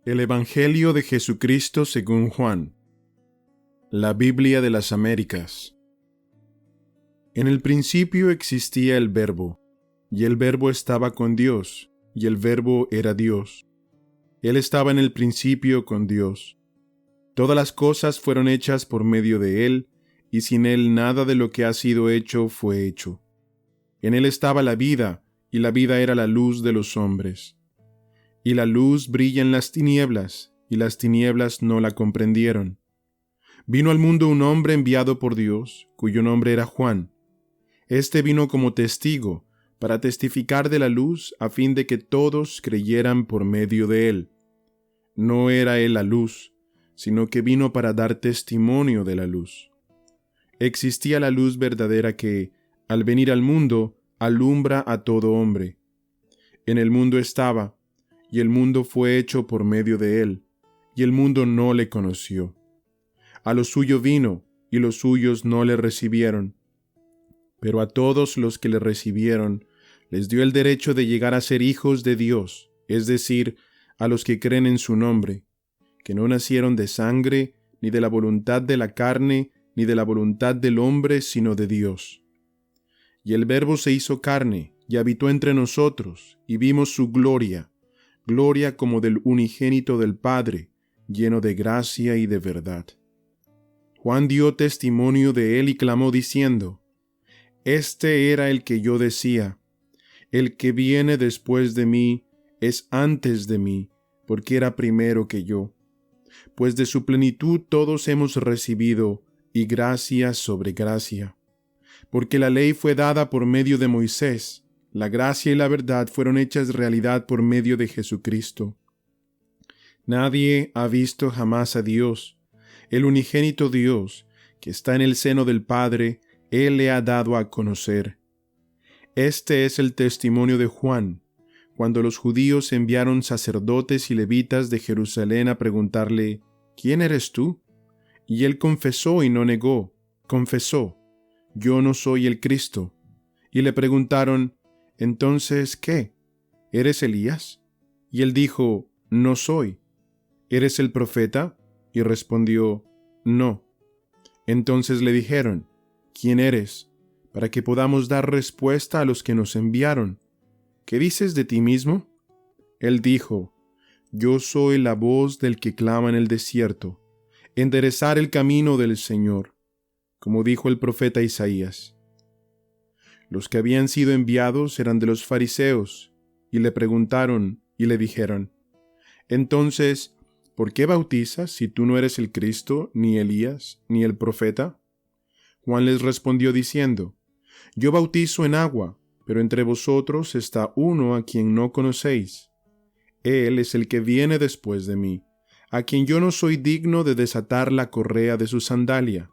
El Evangelio de Jesucristo según Juan. La Biblia de las Américas. En el principio existía el Verbo, y el Verbo estaba con Dios, y el Verbo era Dios. Él estaba en el principio con Dios. Todas las cosas fueron hechas por medio de Él, y sin Él nada de lo que ha sido hecho fue hecho. En Él estaba la vida, y la vida era la luz de los hombres. Y la luz brilla en las tinieblas, y las tinieblas no la comprendieron. Vino al mundo un hombre enviado por Dios, cuyo nombre era Juan. Este vino como testigo, para testificar de la luz, a fin de que todos creyeran por medio de él. No era él la luz, sino que vino para dar testimonio de la luz. Existía la luz verdadera que, al venir al mundo, alumbra a todo hombre. En el mundo estaba, y el mundo fue hecho por medio de él, y el mundo no le conoció. A lo suyo vino, y los suyos no le recibieron. Pero a todos los que le recibieron, les dio el derecho de llegar a ser hijos de Dios, es decir, a los que creen en su nombre, que no nacieron de sangre, ni de la voluntad de la carne, ni de la voluntad del hombre, sino de Dios. Y el Verbo se hizo carne, y habitó entre nosotros, y vimos su gloria, gloria como del unigénito del Padre, lleno de gracia y de verdad. Juan dio testimonio de él y clamó diciendo: Este era el que yo decía, el que viene después de mí es antes de mí, porque era primero que yo. Pues de su plenitud todos hemos recibido, y gracia sobre gracia. Porque la ley fue dada por medio de Moisés, la gracia y la verdad fueron hechas realidad por medio de Jesucristo. Nadie ha visto jamás a Dios. El unigénito Dios, que está en el seno del Padre, Él le ha dado a conocer. Este es el testimonio de Juan, cuando los judíos enviaron sacerdotes y levitas de Jerusalén a preguntarle: ¿Quién eres tú? Y él confesó y no negó, confesó: Yo no soy el Cristo. Y le preguntaron: Entonces, ¿qué? ¿Eres Elías? Y él dijo: No soy. ¿Eres el profeta? Y respondió: No. Entonces le dijeron: ¿Quién eres? Para que podamos dar respuesta a los que nos enviaron. ¿Qué dices de ti mismo? Él dijo: Yo soy la voz del que clama en el desierto, enderezar el camino del Señor, como dijo el profeta Isaías. Los que habían sido enviados eran de los fariseos, y le preguntaron y le dijeron: Entonces, ¿por qué bautizas si tú no eres el Cristo, ni Elías, ni el profeta? Juan les respondió diciendo: Yo bautizo en agua, pero entre vosotros está uno a quien no conocéis. Él es el que viene después de mí, a quien yo no soy digno de desatar la correa de su sandalia.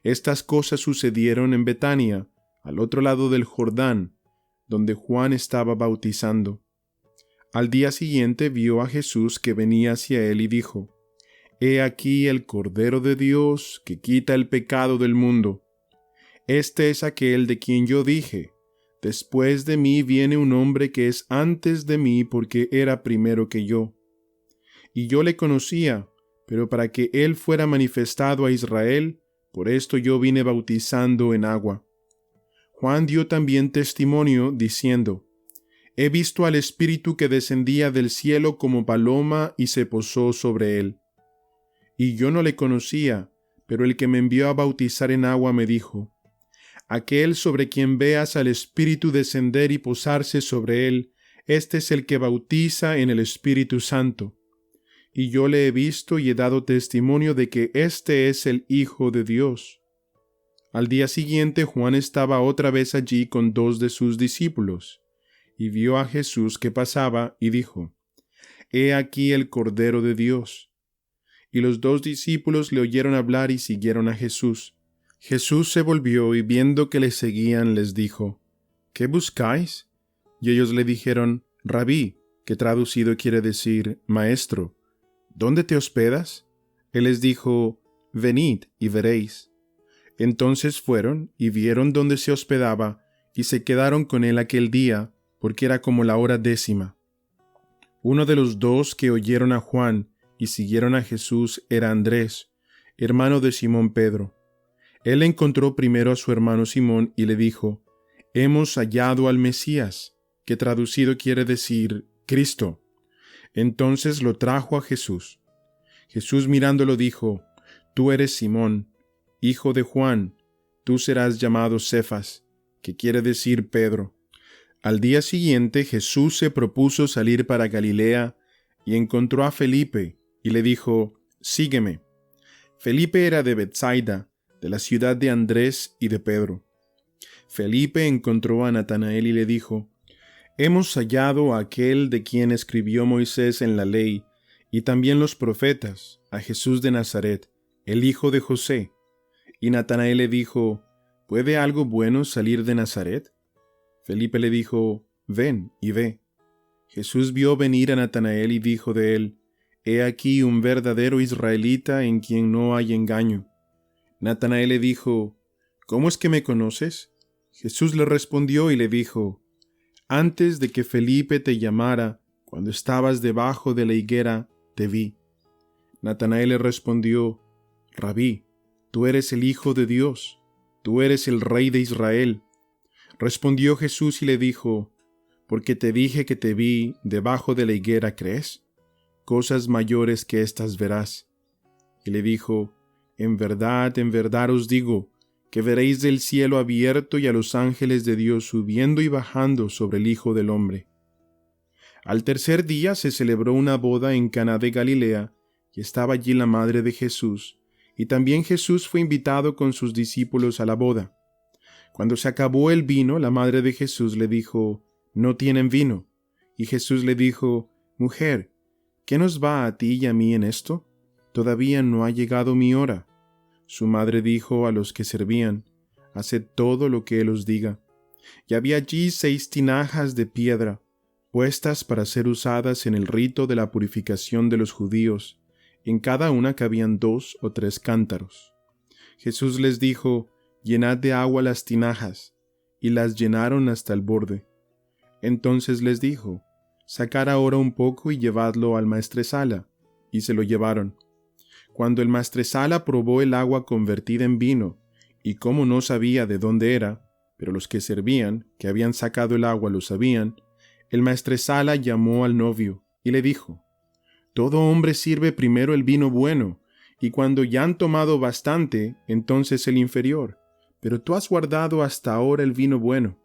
Estas cosas sucedieron en Betania, al otro lado del Jordán, donde Juan estaba bautizando. Al día siguiente vio a Jesús que venía hacia él y dijo: He aquí el Cordero de Dios que quita el pecado del mundo. Este es aquel de quien yo dije: Después de mí viene un hombre que es antes de mí porque era primero que yo. Y yo le conocía, pero para que él fuera manifestado a Israel, por esto yo vine bautizando en agua. Juan dio también testimonio, diciendo: He visto al Espíritu que descendía del cielo como paloma y se posó sobre él. Y yo no le conocía, pero el que me envió a bautizar en agua me dijo: Aquel sobre quien veas al Espíritu descender y posarse sobre él, este es el que bautiza en el Espíritu Santo. Y yo le he visto y he dado testimonio de que este es el Hijo de Dios. Al día siguiente Juan estaba otra vez allí con 2 de sus discípulos, y vio a Jesús que pasaba, y dijo: He aquí el Cordero de Dios. Y los 2 discípulos le oyeron hablar y siguieron a Jesús. Jesús se volvió y viendo que le seguían les dijo: ¿Qué buscáis? Y ellos le dijeron: Rabí, que traducido quiere decir Maestro, ¿dónde te hospedas? Él les dijo: Venid y veréis. Entonces fueron y vieron dónde se hospedaba, y se quedaron con él aquel día, porque era como la hora 10. Uno de los dos que oyeron a Juan y siguieron a Jesús era Andrés, hermano de Simón Pedro. Él encontró primero a su hermano Simón y le dijo: «Hemos hallado al Mesías», que traducido quiere decir Cristo. Entonces lo trajo a Jesús. Jesús mirándolo dijo: «Tú eres Simón, hijo de Juan, tú serás llamado Cefas», que quiere decir Pedro. Al día siguiente Jesús se propuso salir para Galilea y encontró a Felipe y le dijo: «Sígueme». Felipe era de Betsaida, de la ciudad de Andrés y de Pedro. Felipe encontró a Natanael y le dijo: «Hemos hallado a aquel de quien escribió Moisés en la ley, y también los profetas, a Jesús de Nazaret, el hijo de José». Y Natanael le dijo: «¿Puede algo bueno salir de Nazaret?». Felipe le dijo: «Ven y ve». Jesús vio venir a Natanael y dijo de él: «He aquí un verdadero israelita en quien no hay engaño». Natanael le dijo: «¿Cómo es que me conoces?». Jesús le respondió y le dijo: «Antes de que Felipe te llamara, cuando estabas debajo de la higuera, te vi». Natanael le respondió: «Rabí, tú eres el Hijo de Dios, tú eres el Rey de Israel». Respondió Jesús y le dijo: «Porque te dije que te vi debajo de la higuera, ¿crees? Cosas mayores que estas verás». Y le dijo: en verdad os digo, que veréis el cielo abierto y a los ángeles de Dios subiendo y bajando sobre el Hijo del Hombre». Al tercer día se celebró una boda en Caná de Galilea, y estaba allí la madre de Jesús, y también Jesús fue invitado con sus discípulos a la boda. Cuando se acabó el vino, la madre de Jesús le dijo: «No tienen vino». Y Jesús le dijo: «Mujer, ¿qué nos va a ti y a mí en esto? Todavía no ha llegado mi hora». Su madre dijo a los que servían: «Haced todo lo que él os diga». Y había allí 6 tinajas de piedra, puestas para ser usadas en el rito de la purificación de los judíos. En cada una cabían 2 o 3 cántaros. Jesús les dijo: «Llenad de agua las tinajas», y las llenaron hasta el borde. Entonces les dijo: «Sacad ahora un poco y llevadlo al maestresala», y se lo llevaron. Cuando el maestresala probó el agua convertida en vino, y como no sabía de dónde era, pero los que servían, que habían sacado el agua, lo sabían, el maestresala llamó al novio y le dijo: «Todo hombre sirve primero el vino bueno, y cuando ya han tomado bastante, entonces el inferior, pero tú has guardado hasta ahora el vino bueno».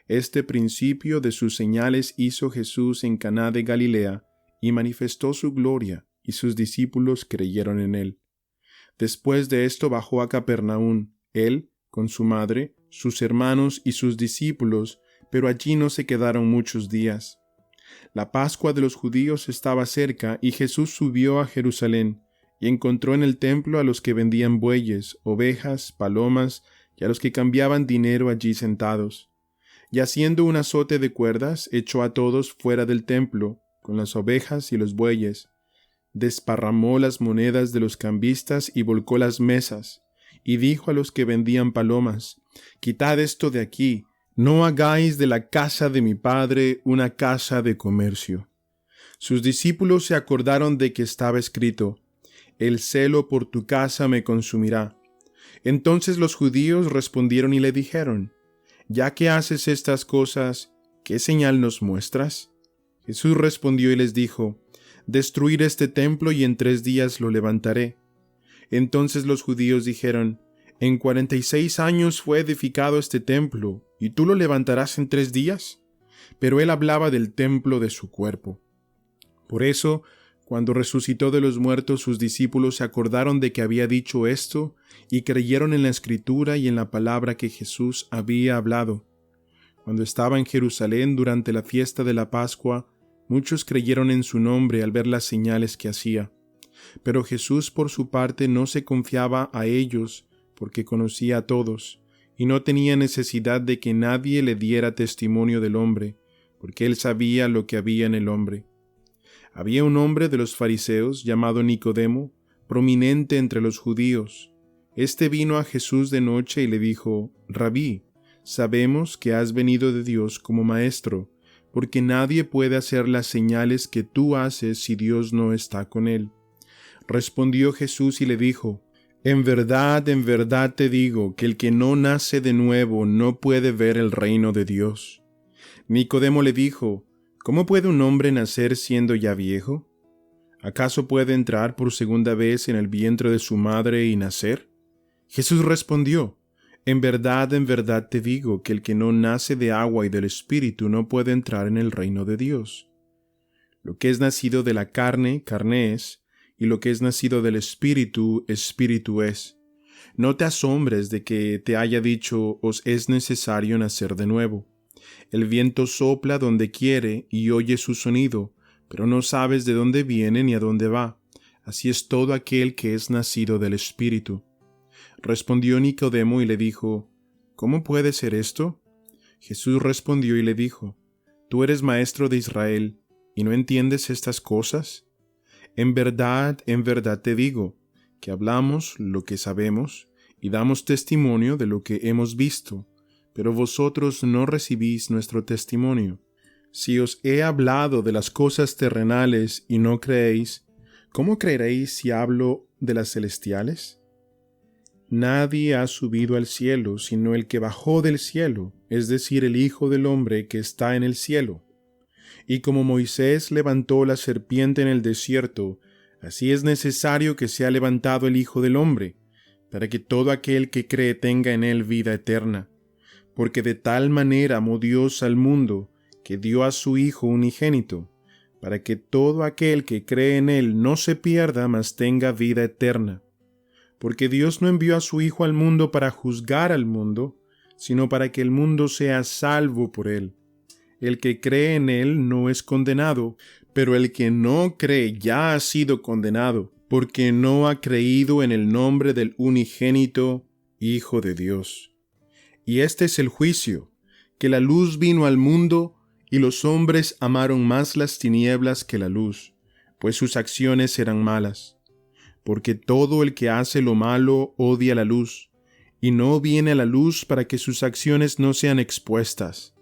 Este principio de sus señales hizo Jesús en Caná de Galilea, y manifestó su gloria, y sus discípulos creyeron en él. Después de esto bajó a Capernaum, él, con su madre, sus hermanos y sus discípulos, pero allí no se quedaron muchos días. La Pascua de los judíos estaba cerca, y Jesús subió a Jerusalén, y encontró en el templo a los que vendían bueyes, ovejas, palomas, y a los que cambiaban dinero allí sentados. Y haciendo un azote de cuerdas, echó a todos fuera del templo, con las ovejas y los bueyes. Desparramó las monedas de los cambistas y volcó las mesas, y dijo a los que vendían palomas: «Quitad esto de aquí, no hagáis de la casa de mi Padre una casa de comercio». Sus discípulos se acordaron de que estaba escrito: «El celo por tu casa me consumirá». Entonces los judíos respondieron y le dijeron: «Ya que haces estas cosas, ¿qué señal nos muestras?». Jesús respondió y les dijo: «Destruid este templo y en 3 días lo levantaré». Entonces los judíos dijeron: «En 46 años fue edificado este templo, ¿y tú lo levantarás en 3 días?». Pero él hablaba del templo de su cuerpo. Por eso, cuando resucitó de los muertos, sus discípulos se acordaron de que había dicho esto, y creyeron en la Escritura y en la palabra que Jesús había hablado. Cuando estaba en Jerusalén durante la fiesta de la Pascua, muchos creyeron en su nombre al ver las señales que hacía. Pero Jesús por su parte no se confiaba a ellos, porque conocía a todos, y no tenía necesidad de que nadie le diera testimonio del hombre, porque él sabía lo que había en el hombre. Había un hombre de los fariseos llamado Nicodemo, prominente entre los judíos. Este vino a Jesús de noche y le dijo: «Rabí, sabemos que has venido de Dios como maestro, porque nadie puede hacer las señales que tú haces si Dios no está con él. Respondió Jesús y le dijo: en verdad te digo, que el que no nace de nuevo no puede ver el reino de Dios. Nicodemo le dijo: ¿cómo puede un hombre nacer siendo ya viejo? ¿Acaso puede entrar por segunda vez en el vientre de su madre y nacer? Jesús respondió: en verdad te digo, que el que no nace de agua y del Espíritu no puede entrar en el reino de Dios. Lo que es nacido de la carne, carne es, y lo que es nacido del Espíritu, Espíritu es. No te asombres de que te haya dicho: os es necesario nacer de nuevo. El viento sopla donde quiere y oye su sonido, pero no sabes de dónde viene ni a dónde va. Así es todo aquel que es nacido del Espíritu. Respondió Nicodemo y le dijo: ¿cómo puede ser esto? Jesús respondió y le dijo: ¿tú eres maestro de Israel y no entiendes estas cosas? En verdad te digo, que hablamos lo que sabemos y damos testimonio de lo que hemos visto, pero vosotros no recibís nuestro testimonio. Si os he hablado de las cosas terrenales y no creéis, ¿cómo creeréis si hablo de las celestiales? Nadie ha subido al cielo sino el que bajó del cielo, es decir, el Hijo del Hombre que está en el cielo. Y como Moisés levantó la serpiente en el desierto, así es necesario que sea levantado el Hijo del Hombre, para que todo aquel que cree tenga en él vida eterna. Porque de tal manera amó Dios al mundo, que dio a su Hijo unigénito, para que todo aquel que cree en él no se pierda, mas tenga vida eterna. Porque Dios no envió a su Hijo al mundo para juzgar al mundo, sino para que el mundo sea salvo por él. El que cree en él no es condenado, pero el que no cree ya ha sido condenado, porque no ha creído en el nombre del unigénito Hijo de Dios. Y este es el juicio, que la luz vino al mundo, y los hombres amaron más las tinieblas que la luz, pues sus acciones eran malas. Porque todo el que hace lo malo odia la luz, y no viene a la luz para que sus acciones no sean expuestas.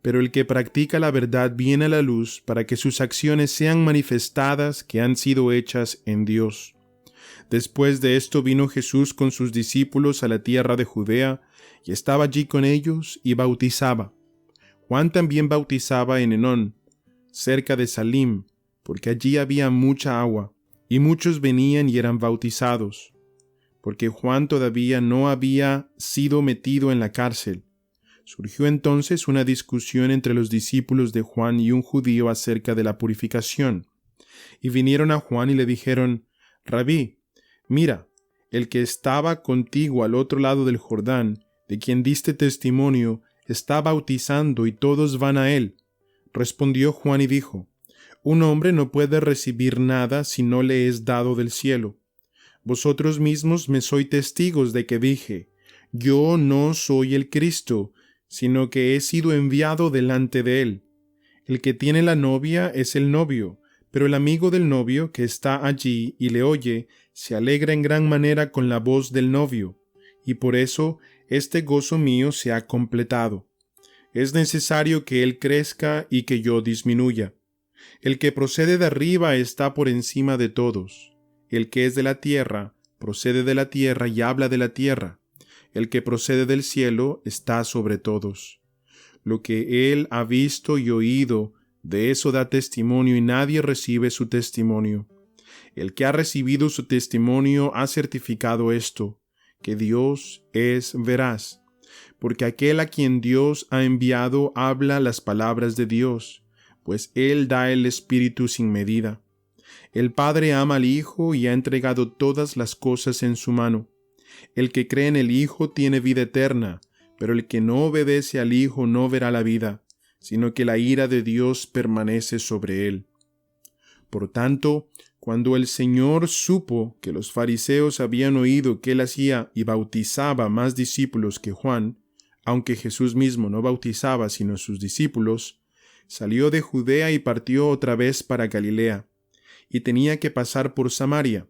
Pero el que practica la verdad viene a la luz para que sus acciones sean manifestadas que han sido hechas en Dios. Después de esto vino Jesús con sus discípulos a la tierra de Judea, y estaba allí con ellos y bautizaba. Juan también bautizaba en Enón, cerca de Salim, porque allí había mucha agua, y muchos venían y eran bautizados, porque Juan todavía no había sido metido en la cárcel. Surgió entonces una discusión entre los discípulos de Juan y un judío acerca de la purificación. Y vinieron a Juan y le dijeron: Rabí, mira, el que estaba contigo al otro lado del Jordán, de quien diste testimonio, está bautizando y todos van a él. Respondió Juan y dijo: un hombre no puede recibir nada si no le es dado del cielo. Vosotros mismos me sois testigos de que dije: yo no soy el Cristo, sino que he sido enviado delante de él. El que tiene la novia es el novio, pero el amigo del novio que está allí y le oye, se alegra en gran manera con la voz del novio, y por eso este gozo mío se ha completado. Es necesario que él crezca y que yo disminuya. El que procede de arriba está por encima de todos. El que es de la tierra, procede de la tierra y habla de la tierra. El que procede del cielo está sobre todos. Lo que él ha visto y oído, de eso da testimonio y nadie recibe su testimonio. El que ha recibido su testimonio ha certificado esto, que Dios es veraz. Porque aquel a quien Dios ha enviado habla las palabras de Dios, pues él da el Espíritu sin medida. El Padre ama al Hijo y ha entregado todas las cosas en su mano. El que cree en el Hijo tiene vida eterna, pero el que no obedece al Hijo no verá la vida, sino que la ira de Dios permanece sobre él. Por tanto, cuando el Señor supo que los fariseos habían oído que él hacía y bautizaba más discípulos que Juan, aunque Jesús mismo no bautizaba sino sus discípulos, salió de Judea y partió otra vez para Galilea, y tenía que pasar por Samaria.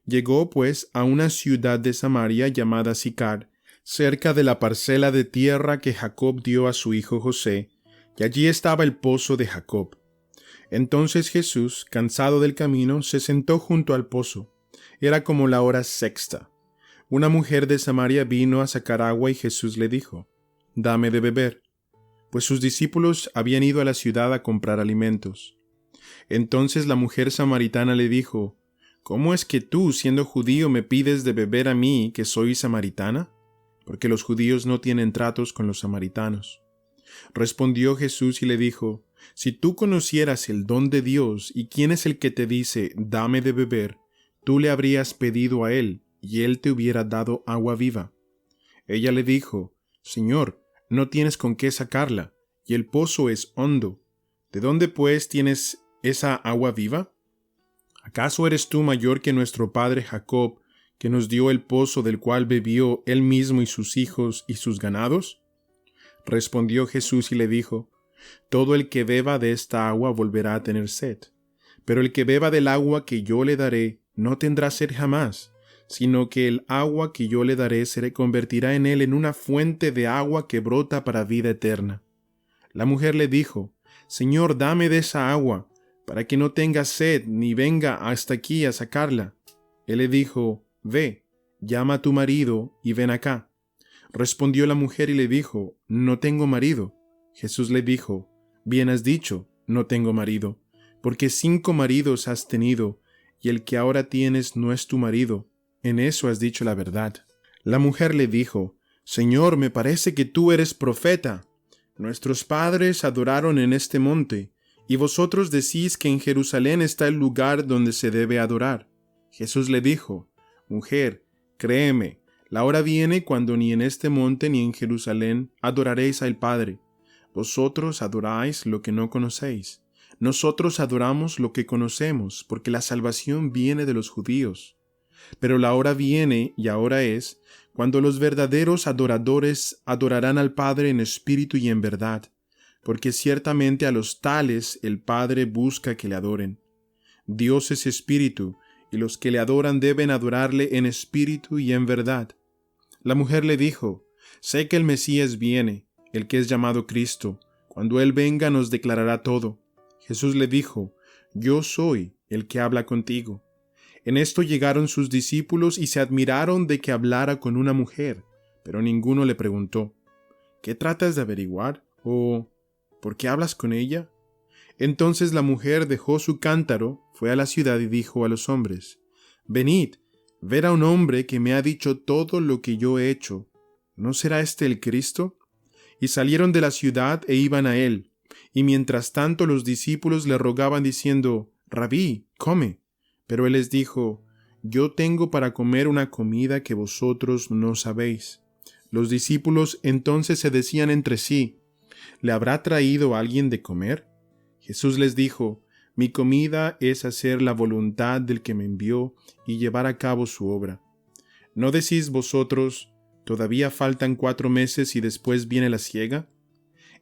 Llegó pues a una ciudad de Samaria llamada Sicar, cerca de la parcela de tierra que Jacob dio a su hijo José, y allí estaba el pozo de Jacob. Entonces Jesús, cansado del camino, se sentó junto al pozo. Era como la hora sexta. Una mujer de Samaria vino a sacar agua y Jesús le dijo, «Dame de beber», pues sus discípulos habían ido a la ciudad a comprar alimentos. Entonces la mujer samaritana le dijo, «¿Cómo es que tú, siendo judío, me pides de beber a mí, que soy samaritana? Porque los judíos no tienen tratos con los samaritanos». Respondió Jesús y le dijo, «Si tú conocieras el don de Dios y quién es el que te dice, dame de beber, tú le habrías pedido a él, y él te hubiera dado agua viva». Ella le dijo, «Señor, no tienes con qué sacarla, y el pozo es hondo. ¿De dónde pues tienes esa agua viva? ¿Acaso eres tú mayor que nuestro padre Jacob, que nos dio el pozo del cual bebió él mismo y sus hijos y sus ganados?» Respondió Jesús y le dijo, «Todo el que beba de esta agua volverá a tener sed, pero el que beba del agua que yo le daré no tendrá sed jamás, sino que el agua que yo le daré se convertirá en él en una fuente de agua que brota para vida eterna». La mujer le dijo, «Señor, dame de esa agua, para que no tenga sed ni venga hasta aquí a sacarla». Él le dijo, «Ve, llama a tu marido y ven acá». Respondió la mujer y le dijo, «No tengo marido». Jesús le dijo, «Bien has dicho, no tengo marido, porque 5 maridos has tenido, y el que ahora tienes no es tu marido. En eso has dicho la verdad». La mujer le dijo, «Señor, me parece que tú eres profeta. Nuestros padres adoraron en este monte, y vosotros decís que en Jerusalén está el lugar donde se debe adorar». Jesús le dijo, «Mujer, créeme, la hora viene cuando ni en este monte ni en Jerusalén adoraréis al Padre. Vosotros adoráis lo que no conocéis. Nosotros adoramos lo que conocemos, porque la salvación viene de los judíos. Pero la hora viene, y ahora es, cuando los verdaderos adoradores adorarán al Padre en espíritu y en verdad, porque ciertamente a los tales el Padre busca que le adoren. Dios es espíritu, y los que le adoran deben adorarle en espíritu y en verdad». La mujer le dijo, «Sé que el Mesías viene, el que es llamado Cristo. Cuando Él venga nos declarará todo». Jesús le dijo, «Yo soy el que habla contigo». En esto llegaron sus discípulos y se admiraron de que hablara con una mujer, pero ninguno le preguntó, «¿Qué tratas de averiguar?», o «¿Por qué hablas con ella?». Entonces la mujer dejó su cántaro, fue a la ciudad y dijo a los hombres, «Venid, ver a un hombre que me ha dicho todo lo que yo he hecho. ¿No será este el Cristo?». Y salieron de la ciudad e iban a él. Y mientras tanto los discípulos le rogaban diciendo, «Rabí, come». Pero él les dijo, «Yo tengo para comer una comida que vosotros no sabéis». Los discípulos entonces se decían entre sí, «¿Le habrá traído alguien de comer?». Jesús les dijo, «Mi comida es hacer la voluntad del que me envió y llevar a cabo su obra. ¿No decís vosotros, todavía faltan 4 meses y después viene la siega?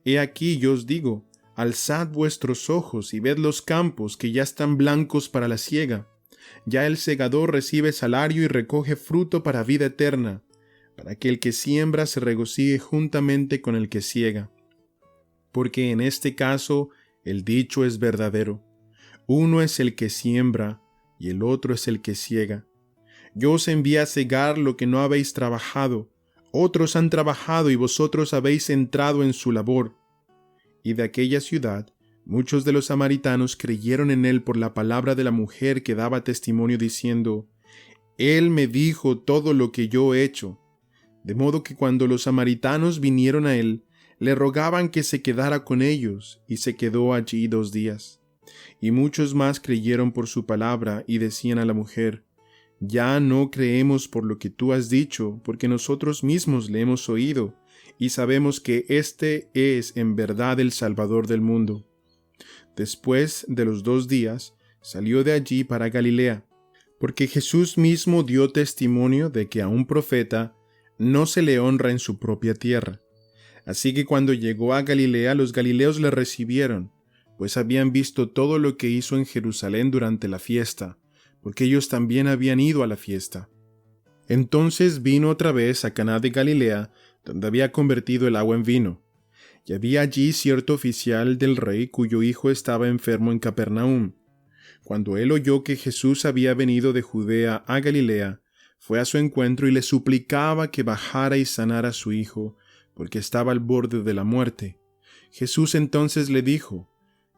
He aquí yo os digo, alzad vuestros ojos y ved los campos que ya están blancos para la siega. Ya el segador recibe salario y recoge fruto para vida eterna, para que el que siembra se regocije juntamente con el que siega. Porque en este caso el dicho es verdadero. Uno es el que siembra, y el otro es el que siega. Yo os envié a segar lo que no habéis trabajado. Otros han trabajado y vosotros habéis entrado en su labor». Y de aquella ciudad, muchos de los samaritanos creyeron en él por la palabra de la mujer que daba testimonio diciendo, «Él me dijo todo lo que yo he hecho». De modo que cuando los samaritanos vinieron a él, le rogaban que se quedara con ellos, y se quedó allí 2 días. Y muchos más creyeron por su palabra, y decían a la mujer, «Ya no creemos por lo que tú has dicho, porque nosotros mismos le hemos oído, y sabemos que éste es en verdad el Salvador del mundo». Después de los 2 días, salió de allí para Galilea, porque Jesús mismo dio testimonio de que a un profeta no se le honra en su propia tierra. Así que cuando llegó a Galilea, los galileos le recibieron, pues habían visto todo lo que hizo en Jerusalén durante la fiesta, porque ellos también habían ido a la fiesta. Entonces vino otra vez a Caná de Galilea, donde había convertido el agua en vino. Y había allí cierto oficial del rey cuyo hijo estaba enfermo en Capernaum. Cuando él oyó que Jesús había venido de Judea a Galilea, fue a su encuentro y le suplicaba que bajara y sanara a su hijo, porque estaba al borde de la muerte. Jesús entonces le dijo: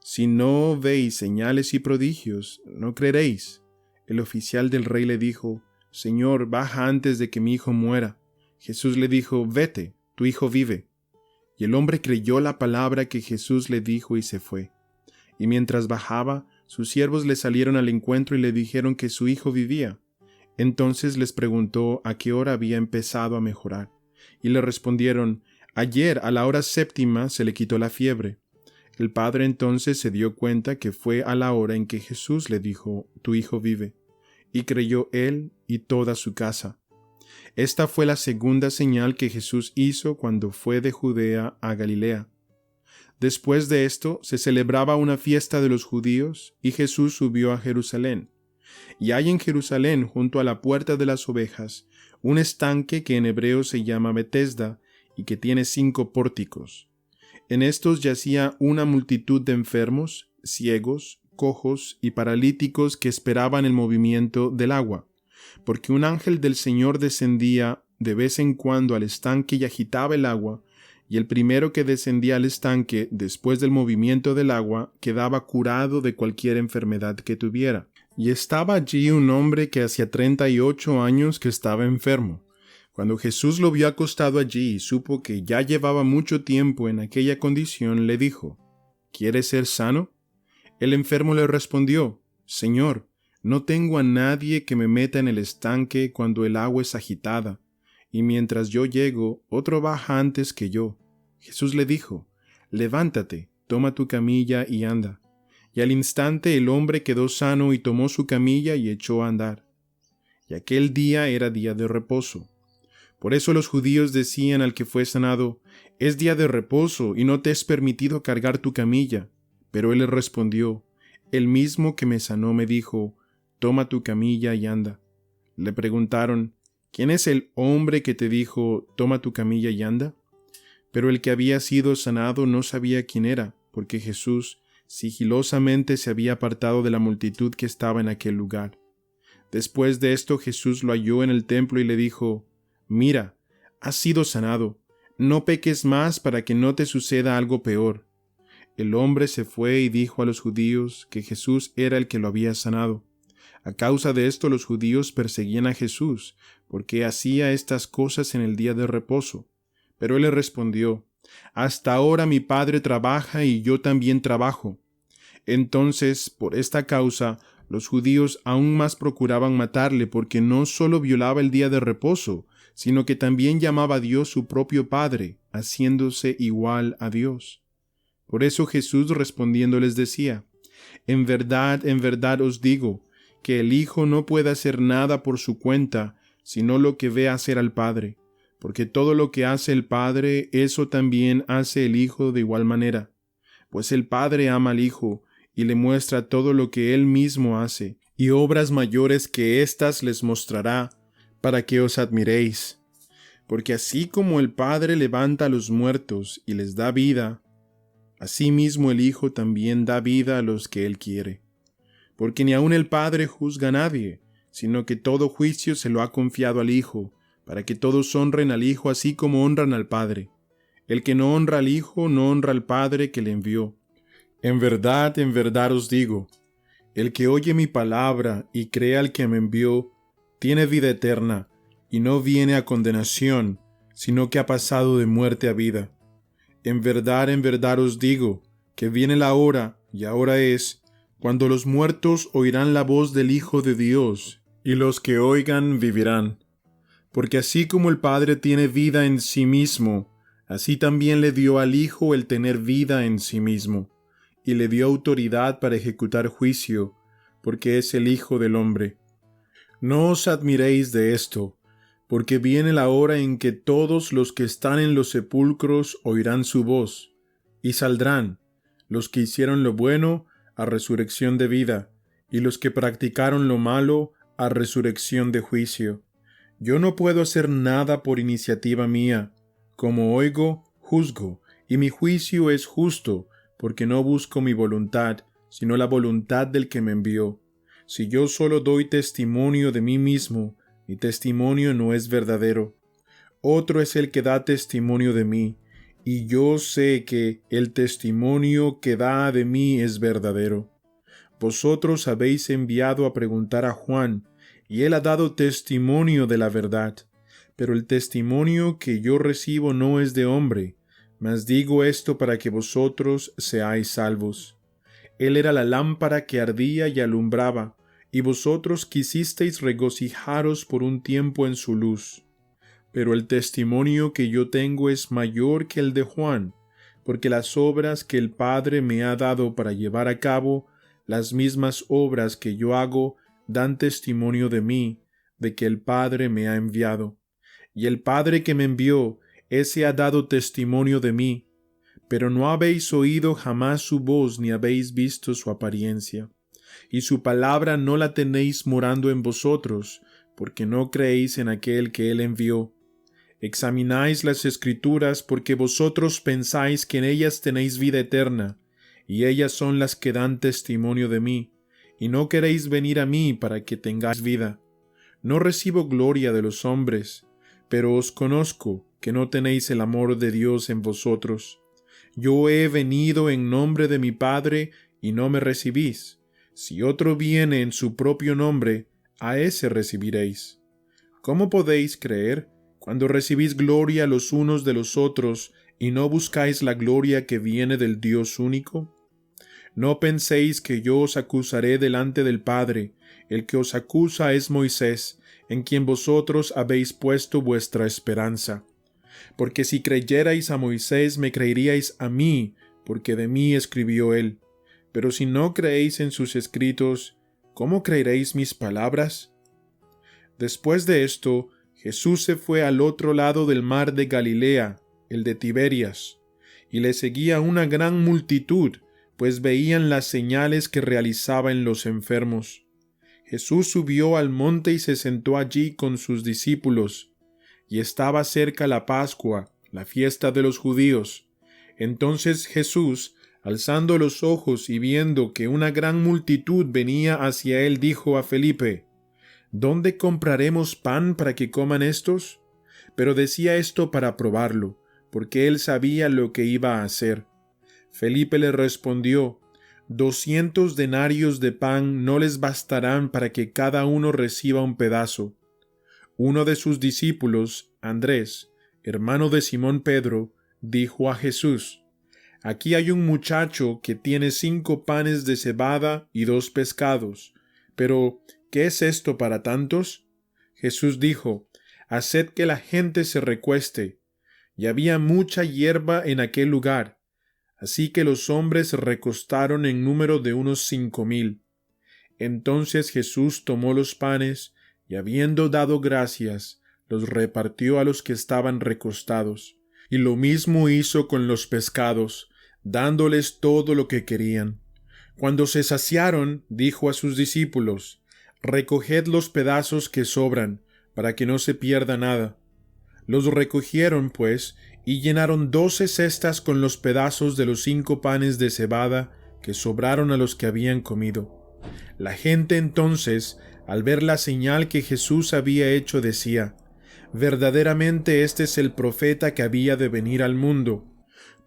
«Si no veis señales y prodigios, no creeréis». El oficial del rey le dijo: «Señor, baja antes de que mi hijo muera». Jesús le dijo: «Vete, tu hijo vive». Y el hombre creyó la palabra que Jesús le dijo y se fue. Y mientras bajaba, sus siervos le salieron al encuentro y le dijeron que su hijo vivía. Entonces les preguntó a qué hora había empezado a mejorar. Y le respondieron: «Ayer a la hora 7ª se le quitó la fiebre». El padre entonces se dio cuenta que fue a la hora en que Jesús le dijo: «Tu hijo vive». Y creyó él y toda su casa. Esta fue la segunda señal que Jesús hizo cuando fue de Judea a Galilea. Después de esto se celebraba una fiesta de los judíos y Jesús subió a Jerusalén. Y hay en Jerusalén, junto a la puerta de las ovejas, un estanque que en hebreo se llama Betesda y que tiene 5 pórticos. En estos yacía una multitud de enfermos, ciegos, cojos y paralíticos que esperaban el movimiento del agua, porque un ángel del Señor descendía de vez en cuando al estanque y agitaba el agua, y el primero que descendía al estanque después del movimiento del agua quedaba curado de cualquier enfermedad que tuviera. Y estaba allí un hombre que hacía 38 años que estaba enfermo. Cuando Jesús lo vio acostado allí y supo que ya llevaba mucho tiempo en aquella condición, le dijo: «¿Quieres ser sano?». El enfermo le respondió: «Señor, no tengo a nadie que me meta en el estanque cuando el agua es agitada, y mientras yo llego, otro baja antes que yo». Jesús le dijo: «Levántate, toma tu camilla y anda». Y al instante el hombre quedó sano y tomó su camilla y echó a andar. Y aquel día era día de reposo. Por eso los judíos decían al que fue sanado: «Es día de reposo y no te es permitido cargar tu camilla». Pero él les respondió: «El mismo que me sanó me dijo: toma tu camilla y anda». Le preguntaron: «¿Quién es el hombre que te dijo: toma tu camilla y anda?». Pero el que había sido sanado no sabía quién era, porque Jesús sigilosamente se había apartado de la multitud que estaba en aquel lugar. Después de esto Jesús lo halló en el templo y le dijo: «Mira, has sido sanado, no peques más para que no te suceda algo peor». El hombre se fue y dijo a los judíos que Jesús era el que lo había sanado. A causa de esto los judíos perseguían a Jesús, porque hacía estas cosas en el día de reposo. Pero él le respondió: «Hasta ahora mi Padre trabaja y yo también trabajo». Entonces, por esta causa, los judíos aún más procuraban matarle, porque no solo violaba el día de reposo, sino que también llamaba a Dios su propio Padre, haciéndose igual a Dios. Por eso Jesús respondiendo les decía: en verdad os digo, que el Hijo no puede hacer nada por su cuenta, sino lo que ve hacer al Padre, porque todo lo que hace el Padre, eso también hace el Hijo de igual manera. Pues el Padre ama al Hijo, y le muestra todo lo que él mismo hace, y obras mayores que éstas les mostrará, para que os admiréis. Porque así como el Padre levanta a los muertos y les da vida, asimismo el Hijo también da vida a los que él quiere. Porque ni aun el Padre juzga a nadie, sino que todo juicio se lo ha confiado al Hijo, para que todos honren al Hijo así como honran al Padre. El que no honra al Hijo no honra al Padre que le envió. En verdad os digo, el que oye mi palabra y cree al que me envió, tiene vida eterna, y no viene a condenación, sino que ha pasado de muerte a vida. En verdad os digo, que viene la hora, y ahora es, cuando los muertos oirán la voz del Hijo de Dios, y los que oigan vivirán. Porque así como el Padre tiene vida en sí mismo, así también le dio al Hijo el tener vida en sí mismo, y le dio autoridad para ejecutar juicio, porque es el Hijo del Hombre. No os admiréis de esto, porque viene la hora en que todos los que están en los sepulcros oirán su voz, y saldrán, los que hicieron lo bueno, a resurrección de vida, y los que practicaron lo malo, a resurrección de juicio. Yo no puedo hacer nada por iniciativa mía. Como oigo, juzgo, y mi juicio es justo, porque no busco mi voluntad, sino la voluntad del que me envió. Si yo solo doy testimonio de mí mismo, mi testimonio no es verdadero. Otro es el que da testimonio de mí, y yo sé que el testimonio que da de mí es verdadero. Vosotros habéis enviado a preguntar a Juan, y él ha dado testimonio de la verdad. Pero el testimonio que yo recibo no es de hombre, mas digo esto para que vosotros seáis salvos. Él era la lámpara que ardía y alumbraba, y vosotros quisisteis regocijaros por un tiempo en su luz. Pero el testimonio que yo tengo es mayor que el de Juan, porque las obras que el Padre me ha dado para llevar a cabo, las mismas obras que yo hago, dan testimonio de mí, de que el Padre me ha enviado. Y el Padre que me envió, ese ha dado testimonio de mí, pero no habéis oído jamás su voz ni habéis visto su apariencia. Y su palabra no la tenéis morando en vosotros, porque no creéis en aquel que él envió. Examináis las Escrituras porque vosotros pensáis que en ellas tenéis vida eterna, y ellas son las que dan testimonio de mí, y no queréis venir a mí para que tengáis vida. No recibo gloria de los hombres, pero os conozco que no tenéis el amor de Dios en vosotros. Yo he venido en nombre de mi Padre, y no me recibís. Si otro viene en su propio nombre, a ese recibiréis. ¿Cómo podéis creer cuando recibís gloria los unos de los otros y no buscáis la gloria que viene del Dios único? No penséis que yo os acusaré delante del Padre. El que os acusa es Moisés, en quien vosotros habéis puesto vuestra esperanza. Porque si creyerais a Moisés, me creeríais a mí, porque de mí escribió él. Pero si no creéis en sus escritos, ¿cómo creeréis mis palabras? Después de esto, Jesús se fue al otro lado del mar de Galilea, el de Tiberias, y le seguía una gran multitud, pues veían las señales que realizaba en los enfermos. Jesús subió al monte y se sentó allí con sus discípulos, y estaba cerca la Pascua, la fiesta de los judíos. Entonces Jesús, alzando los ojos y viendo que una gran multitud venía hacia él, dijo a Felipe: ¿Dónde compraremos pan para que coman estos? Pero decía esto para probarlo, porque él sabía lo que iba a hacer. Felipe le respondió: 200 denarios de pan no les bastarán para que cada uno reciba un pedazo. Uno de sus discípulos, Andrés, hermano de Simón Pedro, dijo a Jesús: Aquí hay un muchacho que tiene 5 panes de cebada y 2 pescados, pero ¿qué es esto para tantos? Jesús dijo: Haced que la gente se recueste. Y había mucha hierba en aquel lugar, así que los hombres se recostaron en número de unos 5,000. Entonces Jesús tomó los panes, y habiendo dado gracias, los repartió a los que estaban recostados, y lo mismo hizo con los pescados, dándoles todo lo que querían. Cuando se saciaron, dijo a sus discípulos: Recoged los pedazos que sobran, para que no se pierda nada. Los recogieron, pues, y llenaron 12 cestas con los pedazos de los 5 panes de cebada que sobraron a los que habían comido. La gente entonces, al ver la señal que Jesús había hecho, decía: Verdaderamente este es el profeta que había de venir al mundo.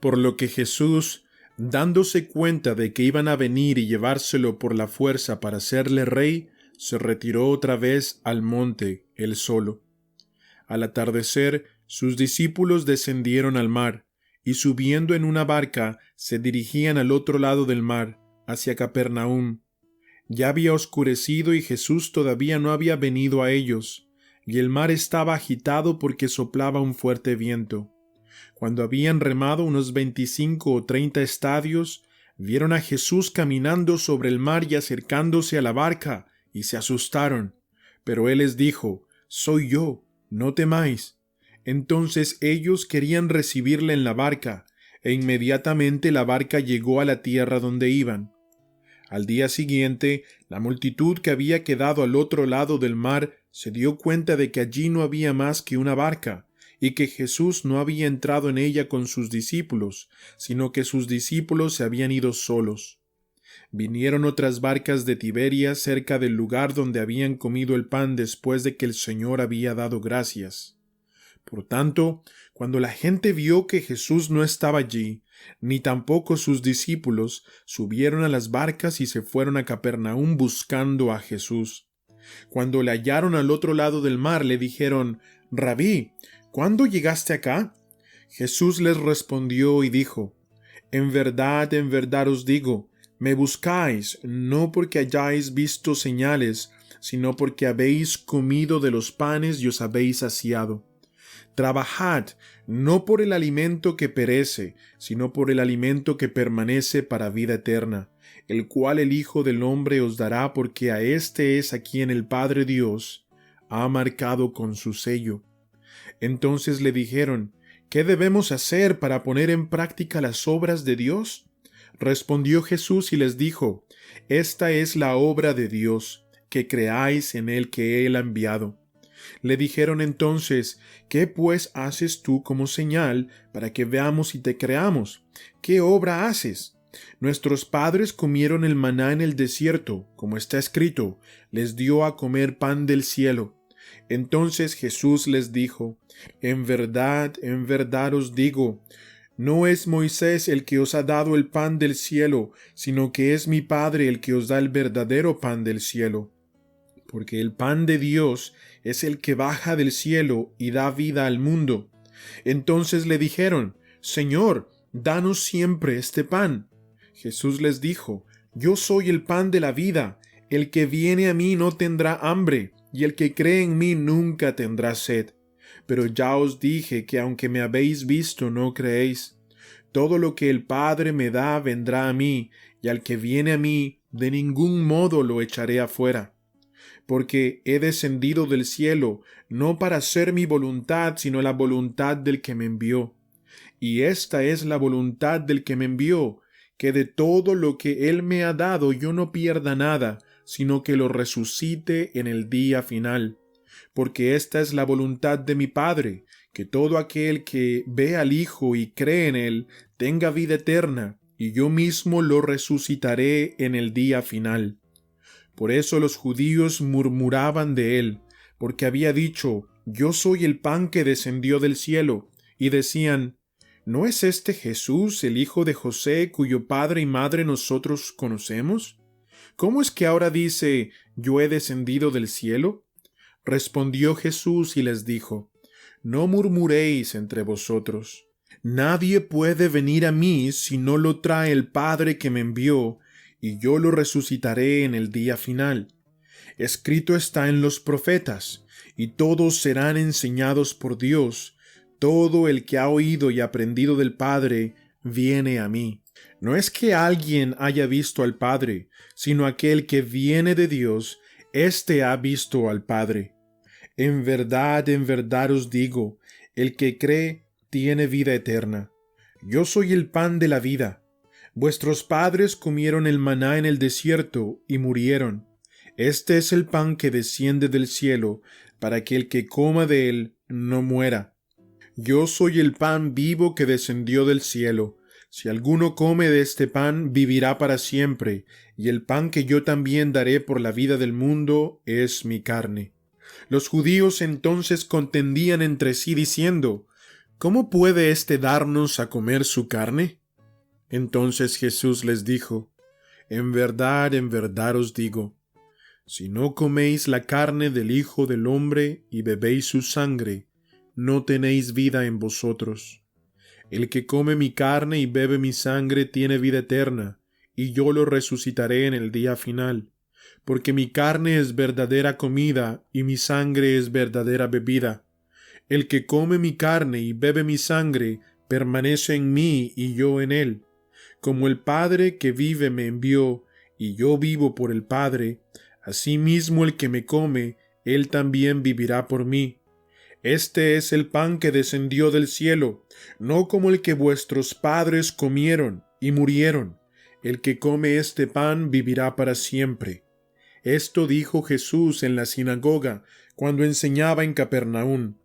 Por lo que Jesús, dándose cuenta de que iban a venir y llevárselo por la fuerza para hacerle rey, se retiró otra vez al monte, él solo. Al atardecer, sus discípulos descendieron al mar, y subiendo en una barca, se dirigían al otro lado del mar, hacia Capernaum. Ya había oscurecido y Jesús todavía no había venido a ellos, y el mar estaba agitado porque soplaba un fuerte viento. Cuando habían remado unos 25 o 30 estadios, vieron a Jesús caminando sobre el mar y acercándose a la barca, y se asustaron. Pero él les dijo: Soy yo, no temáis. Entonces ellos querían recibirle en la barca, e inmediatamente la barca llegó a la tierra donde iban. Al día siguiente, la multitud que había quedado al otro lado del mar se dio cuenta de que allí no había más que una barca, y que Jesús no había entrado en ella con sus discípulos, sino que sus discípulos se habían ido solos. Vinieron otras barcas de Tiberias cerca del lugar donde habían comido el pan después de que el Señor había dado gracias. Por tanto, cuando la gente vio que Jesús no estaba allí, ni tampoco sus discípulos, subieron a las barcas y se fueron a Capernaum buscando a Jesús. Cuando le hallaron al otro lado del mar, le dijeron: «Rabí, ¿cuándo llegaste acá?» Jesús les respondió y dijo: en verdad os digo, me buscáis, no porque hayáis visto señales, sino porque habéis comido de los panes y os habéis saciado. Trabajad, no por el alimento que perece, sino por el alimento que permanece para vida eterna, el cual el Hijo del Hombre os dará, porque a éste es a quien el Padre Dios ha marcado con su sello. Entonces le dijeron: ¿qué debemos hacer para poner en práctica las obras de Dios? Respondió Jesús y les dijo: esta es la obra de Dios, que creáis en el que Él ha enviado. Le dijeron entonces: ¿qué pues haces tú como señal para que veamos y te creamos? ¿Qué obra haces? Nuestros padres comieron el maná en el desierto, como está escrito: les dio a comer pan del cielo. Entonces Jesús les dijo: en verdad os digo, no es Moisés el que os ha dado el pan del cielo, sino que es mi Padre el que os da el verdadero pan del cielo. Porque el pan de Dios es el que baja del cielo y da vida al mundo. Entonces le dijeron: Señor, danos siempre este pan. Jesús les dijo: yo soy el pan de la vida. El que viene a mí no tendrá hambre, y el que cree en mí nunca tendrá sed. Pero ya os dije que aunque me habéis visto no creéis. Todo lo que el Padre me da vendrá a mí, y al que viene a mí de ningún modo lo echaré afuera. Porque he descendido del cielo, no para hacer mi voluntad, sino la voluntad del que me envió. Y esta es la voluntad del que me envió, que de todo lo que él me ha dado yo no pierda nada, sino que lo resucite en el día final. Porque esta es la voluntad de mi Padre, que todo aquel que ve al Hijo y cree en él tenga vida eterna, y yo mismo lo resucitaré en el día final. Por eso los judíos murmuraban de él, porque había dicho: yo soy el pan que descendió del cielo, y decían: ¿no es este Jesús, el hijo de José, cuyo padre y madre nosotros conocemos? ¿Cómo es que ahora dice: yo he descendido del cielo? Respondió Jesús y les dijo: no murmuréis entre vosotros. Nadie puede venir a mí si no lo trae el Padre que me envió, y yo lo resucitaré en el día final. Escrito está en los profetas, y todos serán enseñados por Dios. Todo el que ha oído y aprendido del Padre viene a mí. No es que alguien haya visto al Padre, sino aquel que viene de Dios, éste ha visto al Padre. En verdad os digo, el que cree tiene vida eterna. Yo soy el pan de la vida. Vuestros padres comieron el maná en el desierto y murieron. Este es el pan que desciende del cielo, para que el que coma de él no muera. Yo soy el pan vivo que descendió del cielo. Si alguno come de este pan, vivirá para siempre, y el pan que yo también daré por la vida del mundo es mi carne. Los judíos entonces contendían entre sí diciendo: ¿cómo puede éste darnos a comer su carne? Entonces Jesús les dijo: en verdad os digo, si no coméis la carne del Hijo del Hombre y bebéis su sangre, no tenéis vida en vosotros. El que come mi carne y bebe mi sangre tiene vida eterna, y yo lo resucitaré en el día final. Porque mi carne es verdadera comida, y mi sangre es verdadera bebida. El que come mi carne y bebe mi sangre, permanece en mí y yo en él. Como el Padre que vive me envió, y yo vivo por el Padre, asimismo el que me come, él también vivirá por mí. Este es el pan que descendió del cielo, no como el que vuestros padres comieron y murieron. El que come este pan vivirá para siempre. Esto dijo Jesús en la sinagoga, cuando enseñaba en Capernaum.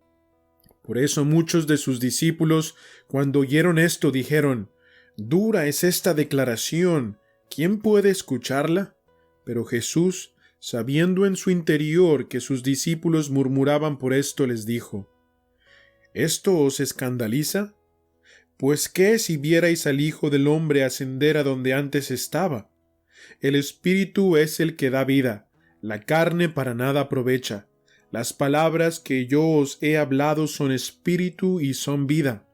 Por eso muchos de sus discípulos, cuando oyeron esto, dijeron: «Dura es esta declaración, ¿quién puede escucharla?». Pero Jesús, sabiendo en su interior que sus discípulos murmuraban por esto, les dijo: «¿Esto os escandaliza? Pues qué si vierais al Hijo del Hombre ascender a donde antes estaba. El Espíritu es el que da vida, la carne para nada aprovecha. Las palabras que yo os he hablado son espíritu y son vida.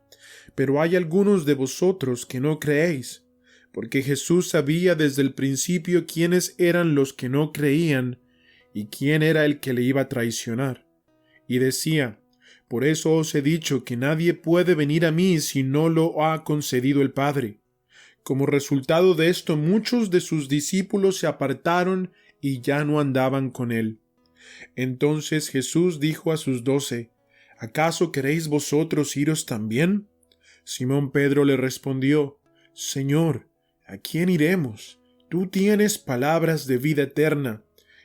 Pero hay algunos de vosotros que no creéis». Porque Jesús sabía desde el principio quiénes eran los que no creían y quién era el que le iba a traicionar. Y decía: «Por eso os he dicho que nadie puede venir a mí si no lo ha concedido el Padre». Como resultado de esto, muchos de sus discípulos se apartaron y ya no andaban con él. Entonces Jesús dijo a sus 12: «¿Acaso queréis vosotros iros también?». Simón Pedro le respondió: «Señor, ¿a quién iremos? Tú tienes palabras de vida eterna,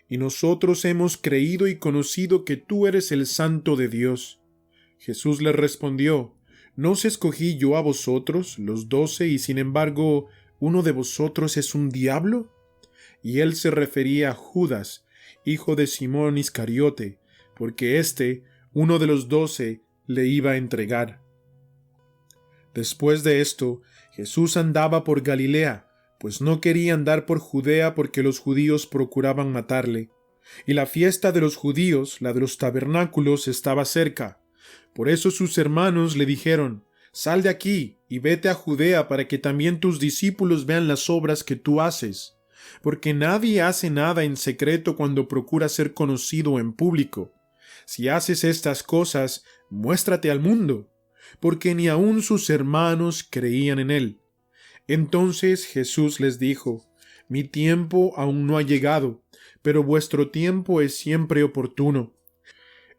y nosotros hemos creído y conocido que tú eres el Santo de Dios». Jesús le respondió: «¿No os escogí yo a vosotros, los 12, y sin embargo uno de vosotros es un diablo?». Y él se refería a Judas, hijo de Simón Iscariote, porque uno de los 12, le iba a entregar. Después de esto, Jesús andaba por Galilea, pues no quería andar por Judea porque los judíos procuraban matarle. Y la fiesta de los judíos, la de los tabernáculos, estaba cerca. Por eso sus hermanos le dijeron: «Sal de aquí y vete a Judea para que también tus discípulos vean las obras que tú haces. Porque nadie hace nada en secreto cuando procura ser conocido en público. Si haces estas cosas, muéstrate al mundo». Porque ni aun sus hermanos creían en él. Entonces Jesús les dijo: «Mi tiempo aún no ha llegado, pero vuestro tiempo es siempre oportuno.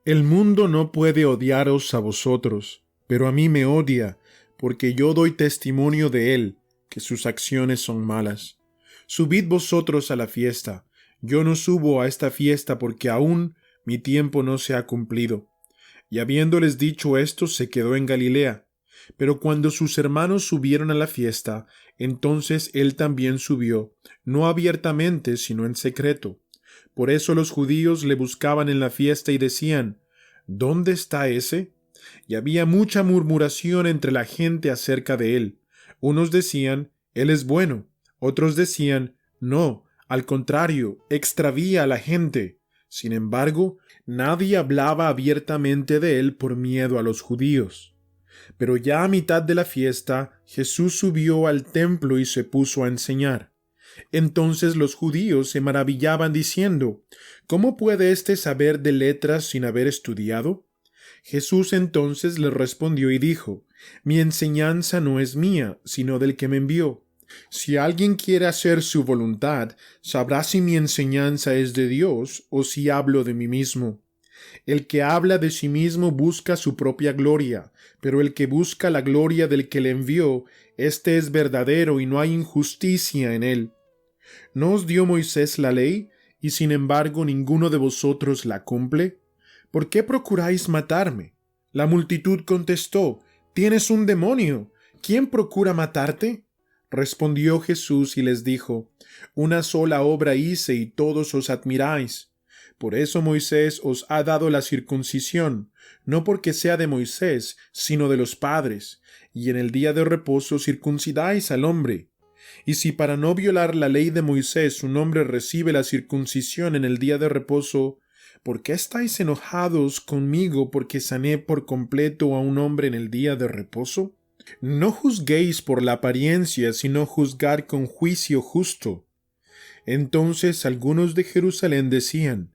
El mundo no puede odiaros a vosotros, pero a mí me odia, porque yo doy testimonio de él, que sus acciones son malas. Subid vosotros a la fiesta. Yo no subo a esta fiesta porque aún mi tiempo no se ha cumplido». Y habiéndoles dicho esto, se quedó en Galilea. Pero cuando sus hermanos subieron a la fiesta, entonces él también subió, no abiertamente, sino en secreto. Por eso los judíos le buscaban en la fiesta y decían: «¿Dónde está ese?». Y había mucha murmuración entre la gente acerca de él. Unos decían: «Él es bueno». Otros decían: «No, al contrario, extravía a la gente». Sin embargo, nadie hablaba abiertamente de él por miedo a los judíos. Pero ya a mitad de la fiesta, Jesús subió al templo y se puso a enseñar. Entonces los judíos se maravillaban diciendo: «¿Cómo puede éste saber de letras sin haber estudiado?». Jesús entonces les respondió y dijo: «Mi enseñanza no es mía, sino del que me envió. Si alguien quiere hacer su voluntad, sabrá si mi enseñanza es de Dios o si hablo de mí mismo. El que habla de sí mismo busca su propia gloria, pero el que busca la gloria del que le envió, éste es verdadero y no hay injusticia en él. ¿No os dio Moisés la ley, y sin embargo ninguno de vosotros la cumple? ¿Por qué procuráis matarme?». La multitud contestó: «Tienes un demonio. ¿Quién procura matarte?». Respondió Jesús y les dijo: «Una sola obra hice y todos os admiráis. Por eso Moisés os ha dado la circuncisión, no porque sea de Moisés, sino de los padres, y en el día de reposo circuncidáis al hombre. Y si para no violar la ley de Moisés un hombre recibe la circuncisión en el día de reposo, ¿por qué estáis enojados conmigo porque sané por completo a un hombre en el día de reposo? No juzguéis por la apariencia, sino juzgar con juicio justo». Entonces algunos de Jerusalén decían: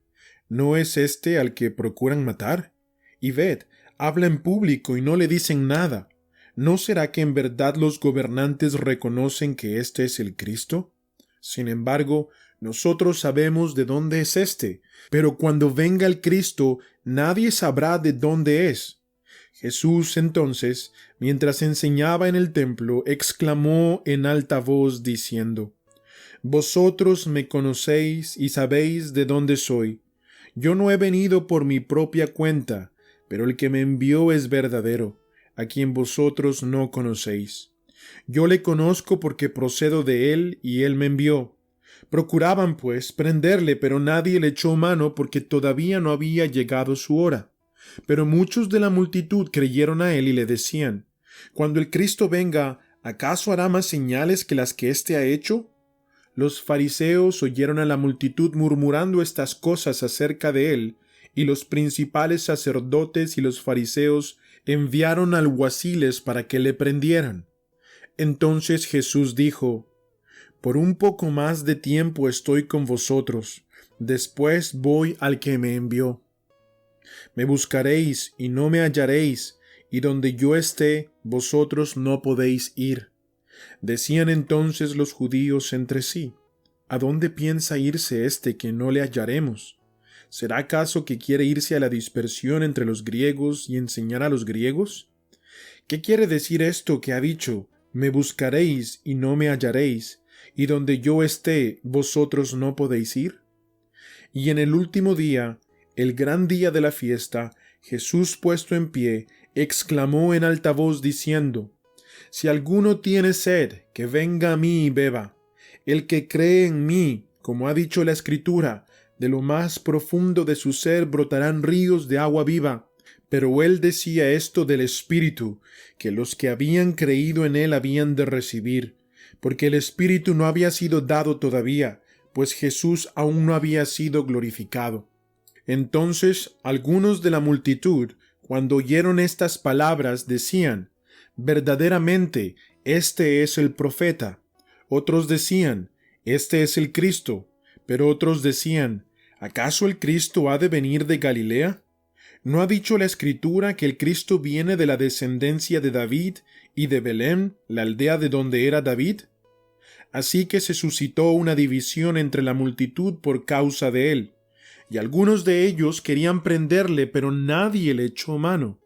«¿No es este al que procuran matar? Y ved, habla en público y no le dicen nada. ¿No será que en verdad los gobernantes reconocen que este es el Cristo? Sin embargo, nosotros sabemos de dónde es éste, pero cuando venga el Cristo, nadie sabrá de dónde es». Jesús entonces, mientras enseñaba en el templo, exclamó en alta voz diciendo: «Vosotros me conocéis y sabéis de dónde soy. Yo no he venido por mi propia cuenta, pero el que me envió es verdadero, a quien vosotros no conocéis. Yo le conozco porque procedo de él y él me envió. Procuraban, pues, prenderle, pero nadie le echó mano porque todavía no había llegado su hora. Pero muchos de la multitud creyeron a él y le decían: Cuando el Cristo venga, ¿acaso hará más señales que las que éste ha hecho? Los fariseos oyeron a la multitud murmurando estas cosas acerca de él, y los principales sacerdotes y los fariseos enviaron alguaciles para que le prendieran. Entonces Jesús dijo: Por un poco más de tiempo estoy con vosotros, después voy al que me envió. Me buscaréis y no me hallaréis, y donde yo esté, vosotros no podéis ir. Decían entonces los judíos entre sí: ¿A dónde piensa irse éste que no le hallaremos? ¿Será acaso que quiere irse a la dispersión entre los griegos y enseñar a los griegos? ¿Qué quiere decir esto que ha dicho: Me buscaréis y no me hallaréis, y donde yo esté, vosotros no podéis ir? Y en el último día, el gran día de la fiesta, Jesús puesto en pie, exclamó en alta voz diciendo: Si alguno tiene sed, que venga a mí y beba. El que cree en mí, como ha dicho la Escritura, de lo más profundo de su ser brotarán ríos de agua viva. Pero él decía esto del Espíritu, que los que habían creído en él habían de recibir, porque el Espíritu no había sido dado todavía, pues Jesús aún no había sido glorificado. Entonces algunos de la multitud, cuando oyeron estas palabras, decían: Verdaderamente, este es el profeta. Otros decían: Este es el Cristo. Pero otros decían: ¿Acaso el Cristo ha de venir de Galilea? ¿No ha dicho la Escritura que el Cristo viene de la descendencia de David y de Belén, la aldea de donde era David? Así que se suscitó una división entre la multitud por causa de él, y algunos de ellos querían prenderle, pero nadie le echó mano.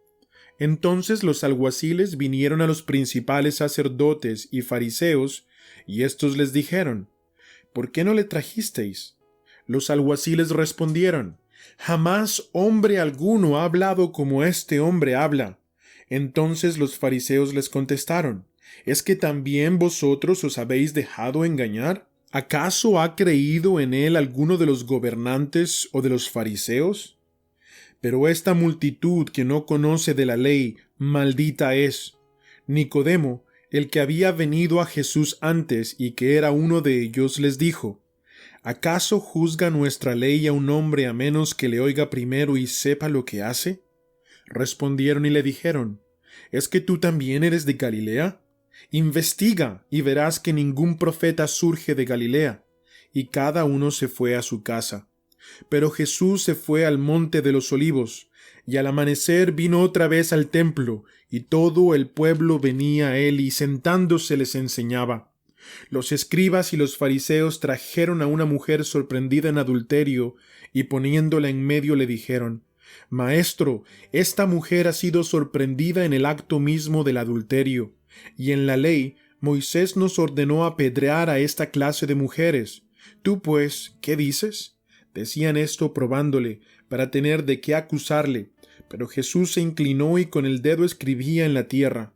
Entonces los alguaciles vinieron a los principales sacerdotes y fariseos, y éstos les dijeron: ¿Por qué no le trajisteis? Los alguaciles respondieron: Jamás hombre alguno ha hablado como este hombre habla. Entonces los fariseos les contestaron: ¿Es que también vosotros os habéis dejado engañar? ¿Acaso ha creído en él alguno de los gobernantes o de los fariseos? Pero esta multitud que no conoce de la ley, maldita es. Nicodemo, el que había venido a Jesús antes y que era uno de ellos, les dijo: ¿Acaso juzga nuestra ley a un hombre a menos que le oiga primero y sepa lo que hace? Respondieron y le dijeron: ¿Es que tú también eres de Galilea? Investiga y verás que ningún profeta surge de Galilea. Y cada uno se fue a su casa. Pero Jesús se fue al monte de los olivos, y al amanecer vino otra vez al templo, y todo el pueblo venía a él, y sentándose les enseñaba. Los escribas y los fariseos trajeron a una mujer sorprendida en adulterio, y poniéndola en medio le dijeron: Maestro, esta mujer ha sido sorprendida en el acto mismo del adulterio, y en la ley Moisés nos ordenó apedrear a esta clase de mujeres. Tú, pues, ¿qué dices? Decían esto probándole, para tener de qué acusarle, pero Jesús se inclinó y con el dedo escribía en la tierra.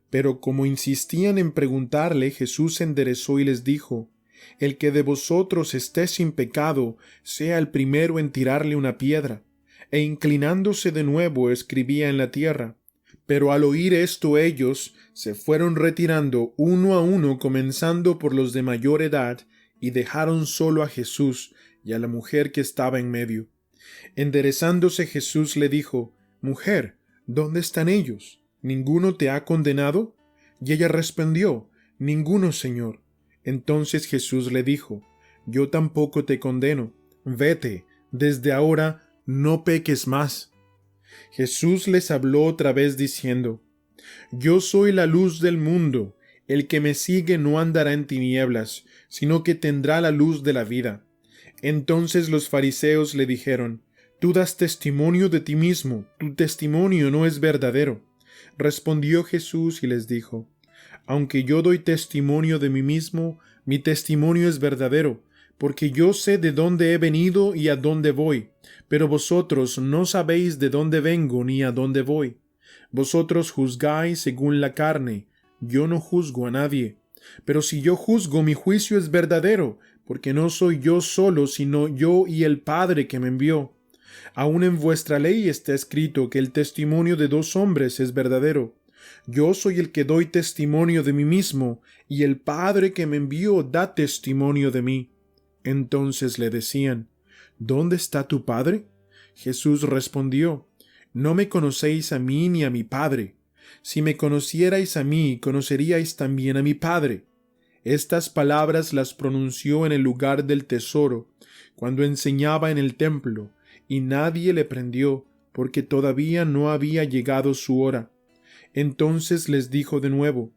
Pero como insistían en preguntarle, Jesús se enderezó y les dijo: El que de vosotros esté sin pecado, sea el primero en tirarle una piedra. E inclinándose de nuevo escribía en la tierra. Pero al oír esto ellos se fueron retirando uno a uno, comenzando por los de mayor edad, y dejaron solo a Jesús y a la mujer que estaba en medio. Enderezándose Jesús le dijo: Mujer, ¿dónde están ellos? ¿Ninguno te ha condenado? Y ella respondió: Ninguno, Señor. Entonces Jesús le dijo: Yo tampoco te condeno. Vete, desde ahora no peques más. Jesús les habló otra vez diciendo: Yo soy la luz del mundo. El que me sigue no andará en tinieblas, sino que tendrá la luz de la vida. Entonces los fariseos le dijeron: Tú das testimonio de ti mismo, tu testimonio no es verdadero. Respondió Jesús y les dijo: Aunque yo doy testimonio de mí mismo, mi testimonio es verdadero, porque yo sé de dónde he venido y a dónde voy, pero vosotros no sabéis de dónde vengo ni a dónde voy. Vosotros juzgáis según la carne, yo no juzgo a nadie. Pero si yo juzgo, mi juicio es verdadero, porque no soy yo solo, sino yo y el Padre que me envió. Aun en vuestra ley está escrito que el testimonio de dos hombres es verdadero. Yo soy el que doy testimonio de mí mismo, y el Padre que me envió da testimonio de mí. Entonces le decían, ¿dónde está tu Padre? Jesús respondió, no me conocéis a mí ni a mi Padre. Si me conocierais a mí, conoceríais también a mi Padre. Estas palabras las pronunció en el lugar del tesoro, cuando enseñaba en el templo, y nadie le prendió, porque todavía no había llegado su hora. Entonces les dijo de nuevo,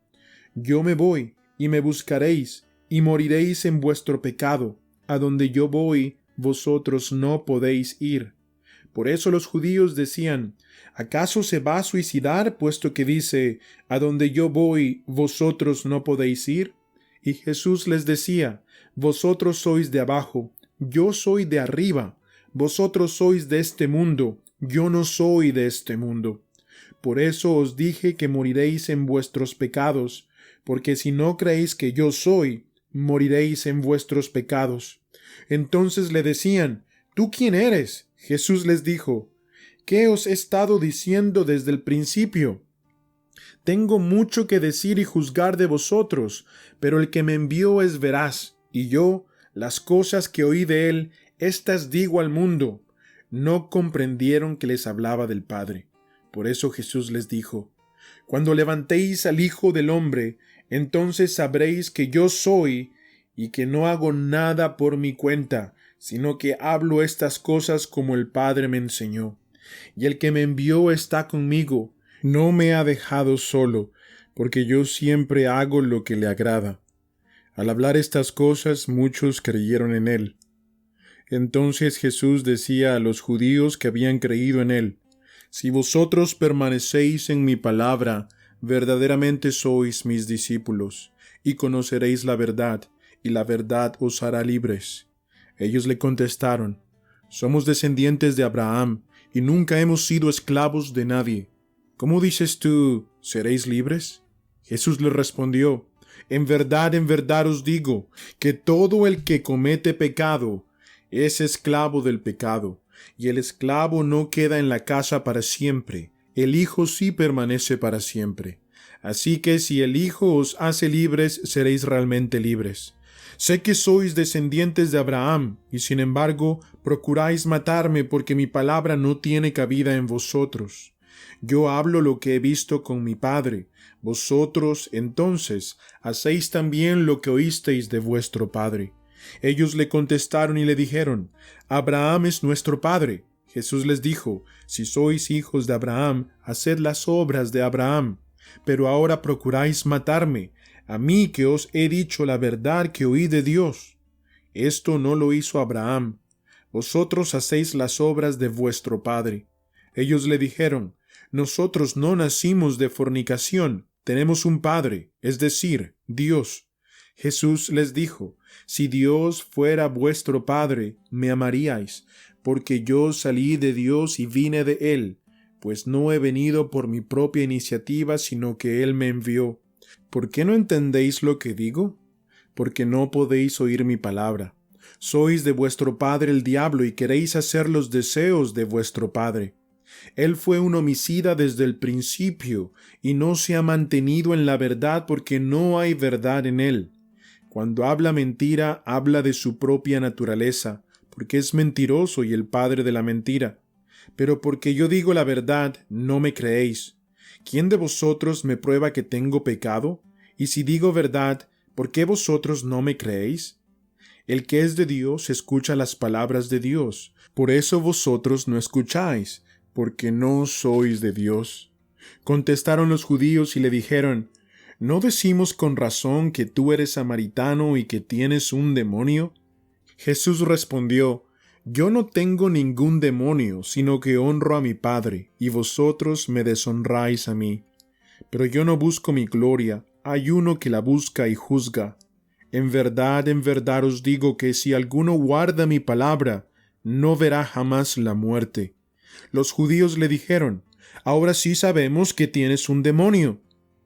yo me voy, y me buscaréis, y moriréis en vuestro pecado. A donde yo voy, vosotros no podéis ir. Por eso los judíos decían, ¿acaso se va a suicidar, puesto que dice, a donde yo voy, vosotros no podéis ir? Y Jesús les decía, vosotros sois de abajo, yo soy de arriba, vosotros sois de este mundo, yo no soy de este mundo. Por eso os dije que moriréis en vuestros pecados, porque si no creéis que yo soy, moriréis en vuestros pecados. Entonces le decían, ¿tú quién eres? Jesús les dijo, ¿qué os he estado diciendo desde el principio? Tengo mucho que decir y juzgar de vosotros, pero el que me envió es veraz, y yo, las cosas que oí de él, éstas digo al mundo. No comprendieron que les hablaba del Padre. Por eso Jesús les dijo, cuando levantéis al Hijo del Hombre, entonces sabréis que yo soy, y que no hago nada por mi cuenta, sino que hablo estas cosas como el Padre me enseñó. Y el que me envió está conmigo, no me ha dejado solo, porque yo siempre hago lo que le agrada. Al hablar estas cosas, muchos creyeron en él. Entonces Jesús decía a los judíos que habían creído en él, si vosotros permanecéis en mi palabra, verdaderamente sois mis discípulos, y conoceréis la verdad, y la verdad os hará libres. Ellos le contestaron, somos descendientes de Abraham, y nunca hemos sido esclavos de nadie. ¿Cómo dices tú, seréis libres? Jesús le respondió, en verdad os digo, que todo el que comete pecado es esclavo del pecado, y el esclavo no queda en la casa para siempre, el Hijo sí permanece para siempre. Así que si el Hijo os hace libres, seréis realmente libres. Sé que sois descendientes de Abraham, y sin embargo procuráis matarme porque mi palabra no tiene cabida en vosotros. Yo hablo lo que he visto con mi Padre. Vosotros, entonces, hacéis también lo que oísteis de vuestro padre. Ellos le contestaron y le dijeron, Abraham es nuestro padre. Jesús les dijo, si sois hijos de Abraham, haced las obras de Abraham. Pero ahora procuráis matarme, a mí que os he dicho la verdad que oí de Dios. Esto no lo hizo Abraham. Vosotros hacéis las obras de vuestro padre. Ellos le dijeron, nosotros no nacimos de fornicación, tenemos un padre, es decir, Dios. Jesús les dijo, si Dios fuera vuestro padre, me amaríais, porque yo salí de Dios y vine de él, pues no he venido por mi propia iniciativa, sino que él me envió. ¿Por qué no entendéis lo que digo? Porque no podéis oír mi palabra. Sois de vuestro padre el diablo y queréis hacer los deseos de vuestro padre. Él fue un homicida desde el principio y no se ha mantenido en la verdad porque no hay verdad en él. Cuando habla mentira, habla de su propia naturaleza, porque es mentiroso y el padre de la mentira. Pero porque yo digo la verdad, no me creéis. ¿Quién de vosotros me prueba que tengo pecado? Y si digo verdad, ¿por qué vosotros no me creéis? El que es de Dios escucha las palabras de Dios. Por eso vosotros no escucháis, porque no sois de Dios. Contestaron los judíos y le dijeron, ¿no decimos con razón que tú eres samaritano y que tienes un demonio? Jesús respondió, yo no tengo ningún demonio, sino que honro a mi Padre, y vosotros me deshonráis a mí. Pero yo no busco mi gloria, hay uno que la busca y juzga. en verdad os digo que si alguno guarda mi palabra, no verá jamás la muerte. Los judíos le dijeron, ahora sí sabemos que tienes un demonio.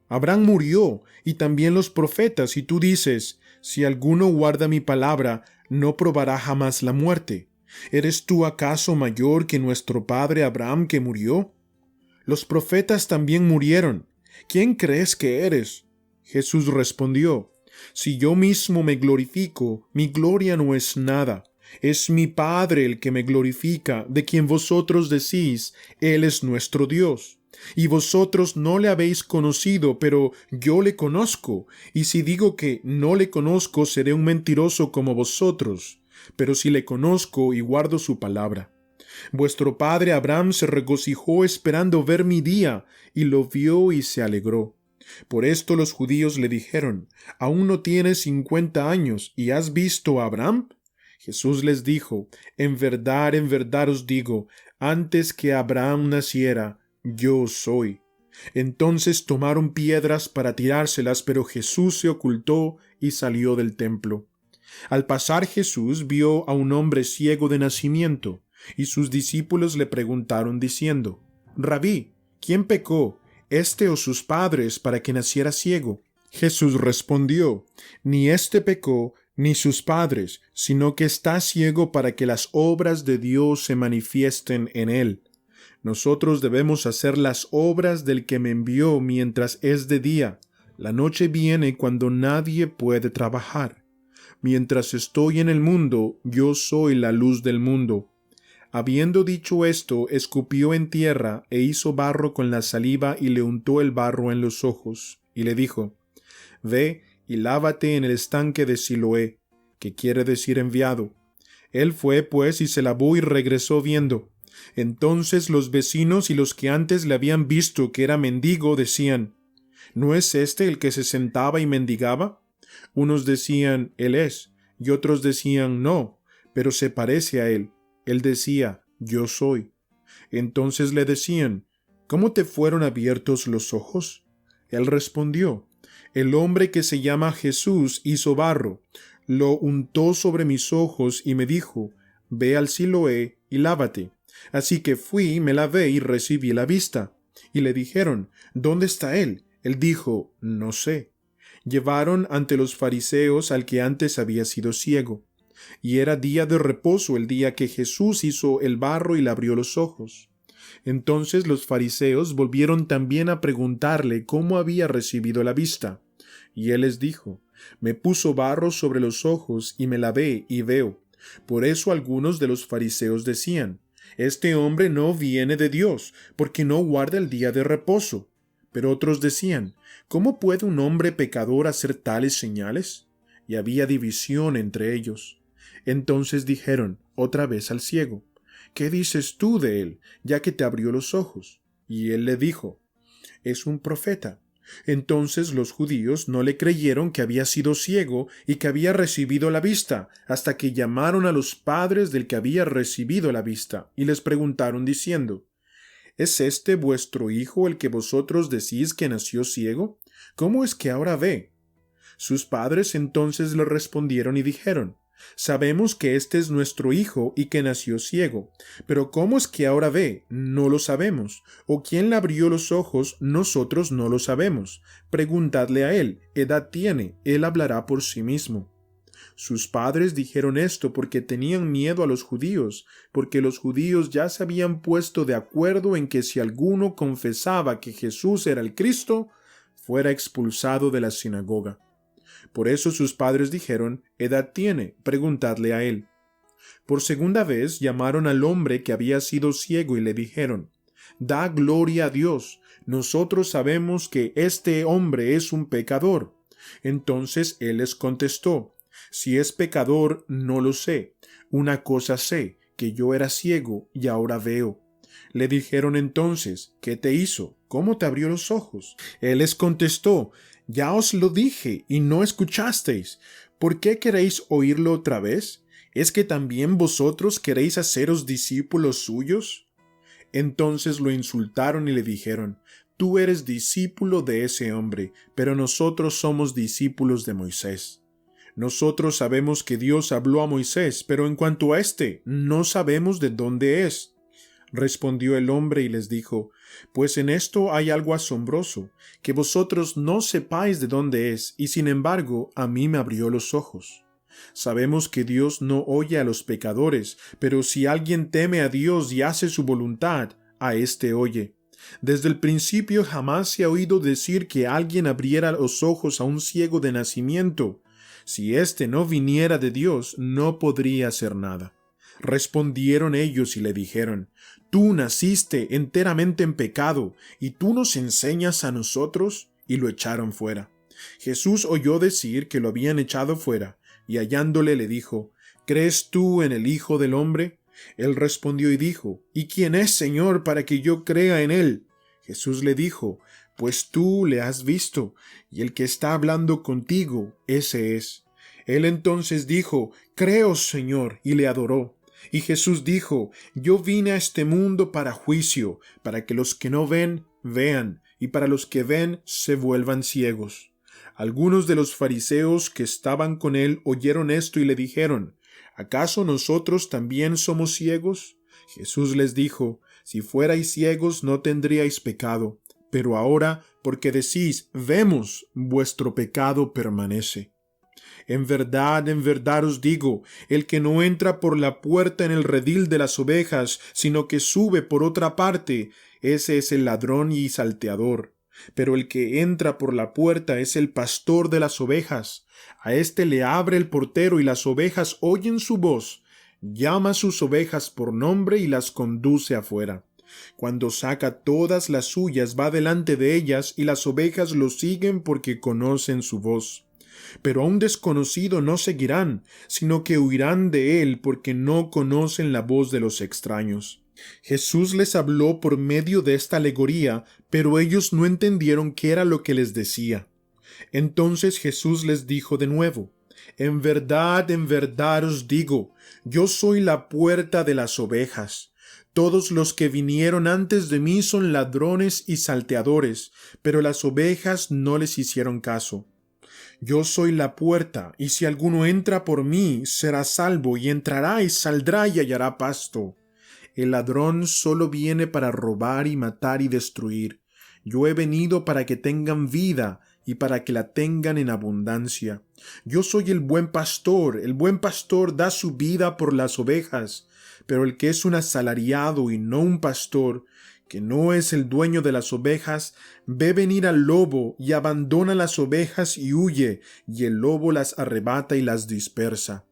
Abraham murió, y también los profetas, y tú dices, si alguno guarda mi palabra, no probará jamás la muerte. ¿Eres tú acaso mayor que nuestro padre Abraham que murió? Los profetas también murieron. ¿Quién crees que eres? Jesús respondió, si yo mismo me glorifico, mi gloria no es nada. Es mi Padre el que me glorifica, de quien vosotros decís, Él es nuestro Dios. Y vosotros no le habéis conocido, pero yo le conozco. Y si digo que no le conozco, seré un mentiroso como vosotros. Pero si le conozco y guardo su palabra. Vuestro padre Abraham se regocijó esperando ver mi día, y lo vio y se alegró. Por esto los judíos le dijeron, ¿aún no tienes 50 años, y has visto a Abraham? Jesús les dijo, en verdad os digo, antes que Abraham naciera, yo soy. Entonces tomaron piedras para tirárselas, pero Jesús se ocultó y salió del templo. Al pasar Jesús vio a un hombre ciego de nacimiento, y sus discípulos le preguntaron diciendo, Rabí, ¿quién pecó, éste o sus padres, para que naciera ciego? Jesús respondió, ni éste pecó, ni sus padres, sino que está ciego para que las obras de Dios se manifiesten en él. Nosotros debemos hacer las obras del que me envió mientras es de día. La noche viene cuando nadie puede trabajar. Mientras estoy en el mundo, yo soy la luz del mundo. Habiendo dicho esto, escupió en tierra e hizo barro con la saliva y le untó el barro en los ojos, y le dijo, Ve y lávate en el estanque de Siloé, que quiere decir enviado. Él fue, pues, y se lavó y regresó viendo. Entonces los vecinos y los que antes le habían visto que era mendigo decían, ¿no es este el que se sentaba y mendigaba? Unos decían, Él es, y otros decían, no, pero se parece a él. Él decía, yo soy. Entonces le decían, ¿cómo te fueron abiertos los ojos? Él respondió, el hombre que se llama Jesús hizo barro, lo untó sobre mis ojos y me dijo, ve al Siloé y lávate. Así que fui, me lavé y recibí la vista. Y le dijeron, ¿dónde está él? Él dijo, no sé. Llevaron ante los fariseos al que antes había sido ciego. Y era día de reposo el día que Jesús hizo el barro y le abrió los ojos. Entonces los fariseos volvieron también a preguntarle cómo había recibido la vista. Y él les dijo, me puso barro sobre los ojos y me lavé y veo. Por eso algunos de los fariseos decían, este hombre no viene de Dios, porque no guarda el día de reposo. Pero otros decían, ¿cómo puede un hombre pecador hacer tales señales? Y había división entre ellos. Entonces dijeron otra vez al ciego, ¿qué dices tú de él, ya que te abrió los ojos? Y él le dijo, es un profeta. Entonces los judíos no le creyeron que había sido ciego y que había recibido la vista, hasta que llamaron a los padres del que había recibido la vista, y les preguntaron diciendo, ¿es este vuestro hijo el que vosotros decís que nació ciego? ¿Cómo es que ahora ve? Sus padres entonces le respondieron y dijeron, sabemos que este es nuestro hijo y que nació ciego, pero ¿cómo es que ahora ve? No lo sabemos. ¿O quién le abrió los ojos? Nosotros no lo sabemos. Preguntadle a él, edad tiene, él hablará por sí mismo. Sus padres dijeron esto porque tenían miedo a los judíos, porque los judíos ya se habían puesto de acuerdo en que si alguno confesaba que Jesús era el Cristo, fuera expulsado de la sinagoga. Por eso sus padres dijeron, edad tiene, preguntadle a él. Por segunda vez llamaron al hombre que había sido ciego y le dijeron, da gloria a Dios, nosotros sabemos que este hombre es un pecador. Entonces él les contestó, si es pecador, no lo sé. Una cosa sé, que yo era ciego y ahora veo. Le dijeron entonces, ¿qué te hizo? ¿Cómo te abrió los ojos? Él les contestó, ya os lo dije y no escuchasteis. ¿Por qué queréis oírlo otra vez? ¿Es que también vosotros queréis haceros discípulos suyos? Entonces lo insultaron y le dijeron, tú eres discípulo de ese hombre, pero nosotros somos discípulos de Moisés. Nosotros sabemos que Dios habló a Moisés, pero en cuanto a éste, no sabemos de dónde es. Respondió el hombre y les dijo: Pues en esto hay algo asombroso, que vosotros no sepáis de dónde es, y sin embargo a mí me abrió los ojos. Sabemos que Dios no oye a los pecadores, pero si alguien teme a Dios y hace su voluntad, a éste oye. Desde el principio jamás se ha oído decir que alguien abriera los ojos a un ciego de nacimiento. Si éste no viniera de Dios, no podría hacer nada. Respondieron ellos y le dijeron: Tú naciste enteramente en pecado, ¿y tú nos enseñas a nosotros? Y lo echaron fuera. Jesús oyó decir que lo habían echado fuera, y hallándole le dijo: ¿Crees tú en el Hijo del Hombre? Él respondió y dijo: ¿Y quién es, Señor, para que yo crea en él? Jesús le dijo: Pues tú le has visto, y el que está hablando contigo, ese es. Él entonces dijo: Creo, Señor, y le adoró. Y Jesús dijo: Yo vine a este mundo para juicio, para que los que no ven, vean, y para los que ven, se vuelvan ciegos. Algunos de los fariseos que estaban con él oyeron esto y le dijeron: ¿Acaso nosotros también somos ciegos? Jesús les dijo: Si fuerais ciegos no tendríais pecado, pero ahora, porque decís: vemos, vuestro pecado permanece. En verdad os digo, el que no entra por la puerta en el redil de las ovejas, sino que sube por otra parte, ese es el ladrón y salteador. Pero el que entra por la puerta es el pastor de las ovejas. A éste le abre el portero y las ovejas oyen su voz. Llama a sus ovejas por nombre y las conduce afuera. Cuando saca todas las suyas va delante de ellas y las ovejas lo siguen porque conocen su voz. Pero a un desconocido no seguirán, sino que huirán de él porque no conocen la voz de los extraños. Jesús les habló por medio de esta alegoría, pero ellos no entendieron qué era lo que les decía. Entonces Jesús les dijo de nuevo: en verdad os digo, yo soy la puerta de las ovejas. Todos los que vinieron antes de mí son ladrones y salteadores, pero las ovejas no les hicieron caso. Yo soy la puerta, y si alguno entra por mí, será salvo, y entrará y saldrá y hallará pasto. El ladrón solo viene para robar y matar y destruir. Yo he venido para que tengan vida, y para que la tengan en abundancia. Yo soy el buen pastor da su vida por las ovejas, pero el que es un asalariado y no un pastor, que no es el dueño de las ovejas, ve venir al lobo y abandona las ovejas y huye, y el lobo las arrebata y las dispersa.